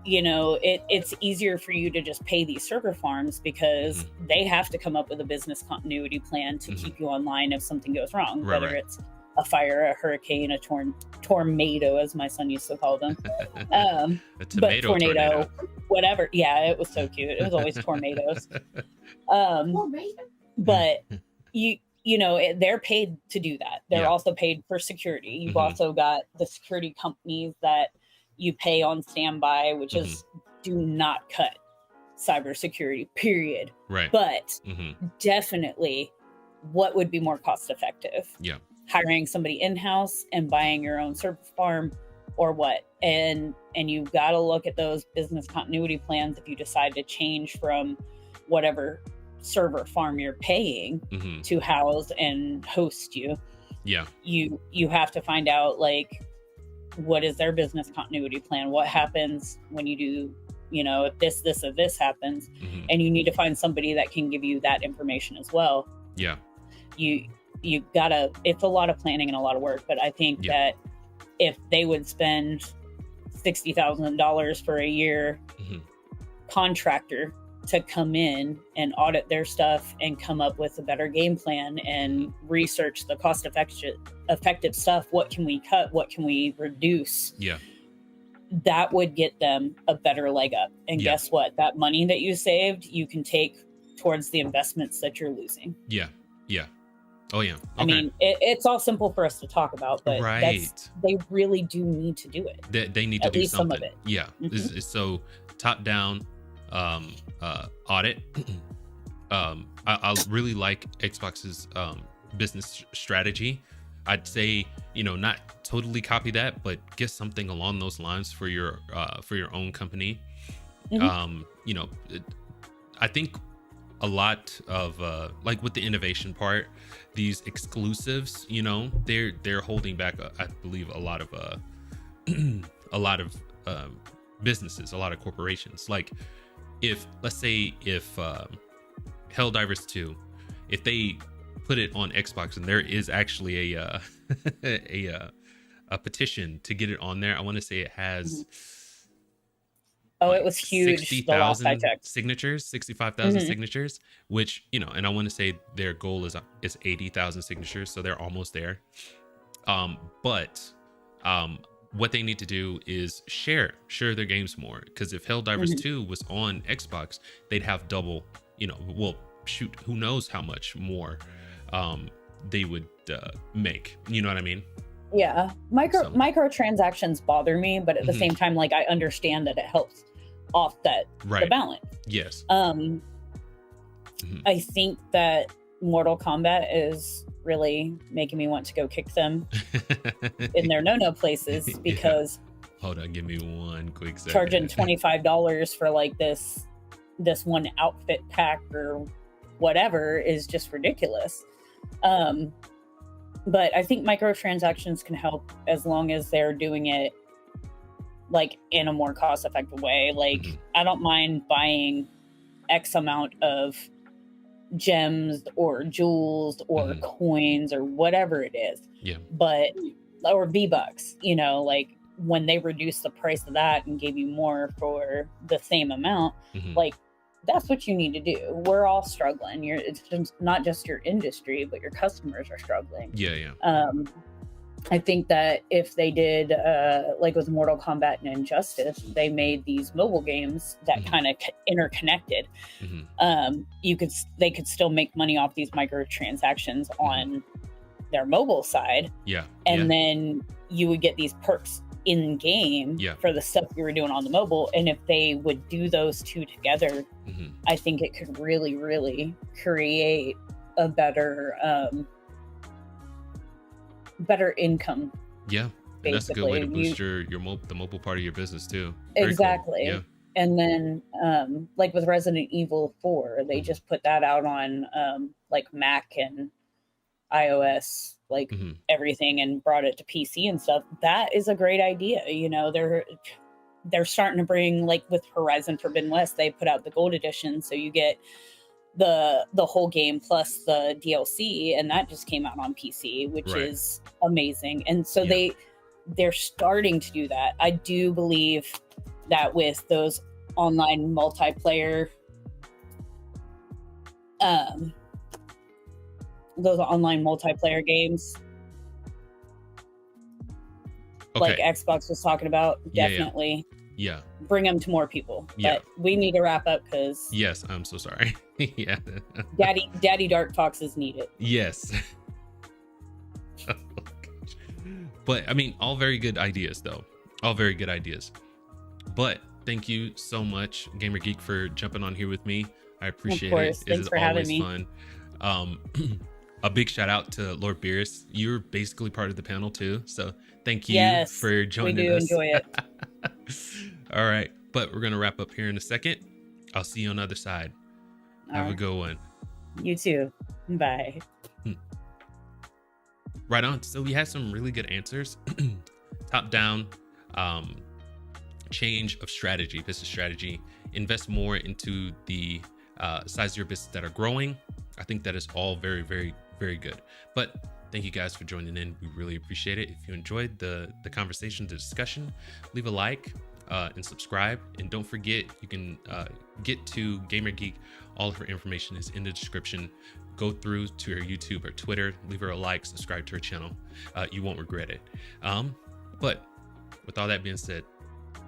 It's easier for you to just pay these server farms because they have to come up with a business continuity plan to keep you online if something goes wrong, whether it's a fire, a hurricane, a tornado, as my son used to call them. A tomato tornado, whatever. Yeah, it was so cute. It was always tornadoes. But they're paid to do that. They're also paid for security. You've also got the security companies that you pay on standby, which is do not cut cybersecurity, period. Right. But definitely, what would be more cost effective? Yeah. Hiring somebody in-house and buying your own server farm, or what? And you've got to look at those business continuity plans if you decide to change from whatever server farm you're paying to house and host you. Yeah. You have to find out, like, what is their business continuity plan? What happens when you do you know, if this or this happens, and you need to find somebody that can give you that information as well. Yeah. You gotta, it's a lot of planning and a lot of work, but I think that if they would spend $60,000 for a year contractor to come in and audit their stuff and come up with a better game plan and research the cost effective stuff, what can we cut, what can we reduce, that would get them a better leg up. And guess what, that money that you saved, you can take towards the investments that you're losing. Oh yeah. Okay. I mean, it's all simple for us to talk about, but they really do need to do it. They need to do something. Some of it. Yeah. Mm-hmm. So top down audit. I really like Xbox's business strategy. I'd say, you know, not totally copy that, but get something along those lines for your own company. You know, I think a lot of like with the innovation part, these exclusives, you know, they're holding back, I believe, a lot of businesses, a lot of corporations. Like let's say Helldivers 2, if they put it on Xbox and there is actually a petition to get it on there, I want to say it has it was huge. 60,000 signatures, 65,000 signatures, which, you know, and I want to say their goal is 80,000 signatures, so they're almost there. But what they need to do is share their games more, because if Helldivers 2 was on Xbox, they'd have double, you know, well, shoot, who knows how much more they would make, you know what I mean? Yeah, microtransactions bother me, but at the same time, like, I understand that it helps offset the balance. Yes. I think that Mortal Kombat is really making me want to go kick them in their no places, because hold on, give me one quick second. Charging $25 for like this one outfit pack or whatever is just ridiculous. But I think microtransactions can help as long as they're doing it like in a more cost-effective way. Like, I don't mind buying X amount of gems or jewels or coins or whatever it is. But, or V-Bucks, you know, like when they reduce the price of that and gave you more for the same amount, like, that's what you need to do. We're all struggling. It's just not just your industry, but your customers are struggling. I think that if they did, like with Mortal Kombat and Injustice, they made these mobile games that kind of interconnected. They could still make money off these microtransactions on their mobile side. And then you would get these perks in game for the stuff you were doing on the mobile. And if they would do those two together, I think it could really, really create a better income. And that's a good way to boost the mobile part of your business too. Very exactly. Cool. And then like with Resident Evil 4, they just put that out on like Mac and iOS, like everything, and brought it to PC and stuff. That is a great idea. You know, they're starting to bring, like with Horizon Forbidden West, they put out the gold edition, so you get the whole game plus the DLC, and that just came out on PC, which is amazing. And so they're starting to do that. I do believe that with those online multiplayer games, like Xbox was talking about, definitely bring them to more people. But we need to wrap up, because yes, I'm so sorry. Daddy Dark Foxes need it. Yes. Oh, but I mean, all very good ideas though. All very good ideas. But thank you so much, Gamer Geek, for jumping on here with me. I appreciate it. Thanks for having me. Fun. A big shout out to Lord Beerus. You're basically part of the panel too, so thank you for joining us. We do enjoy it. All right, but we're gonna wrap up here in a second. I'll see you on the other side. Have a good one. You too. Bye. Right on. So we had some really good answers. Top down, change of strategy, business strategy, invest more into the size of your business that are growing. I think that is all very, very, very good. But thank you guys for joining in. We really appreciate it. If you enjoyed the conversation, the discussion, leave a like and subscribe. And don't forget, you can get to Gamer Geek. All of her information is in the description. Go through to her YouTube or Twitter, leave her a like, subscribe to her channel. You won't regret it. But with all that being said,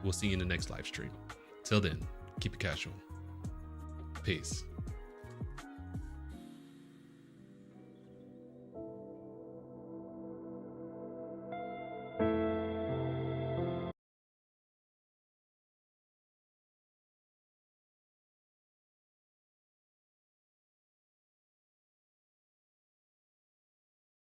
we'll see you in the next live stream. Till then, keep it casual. Peace.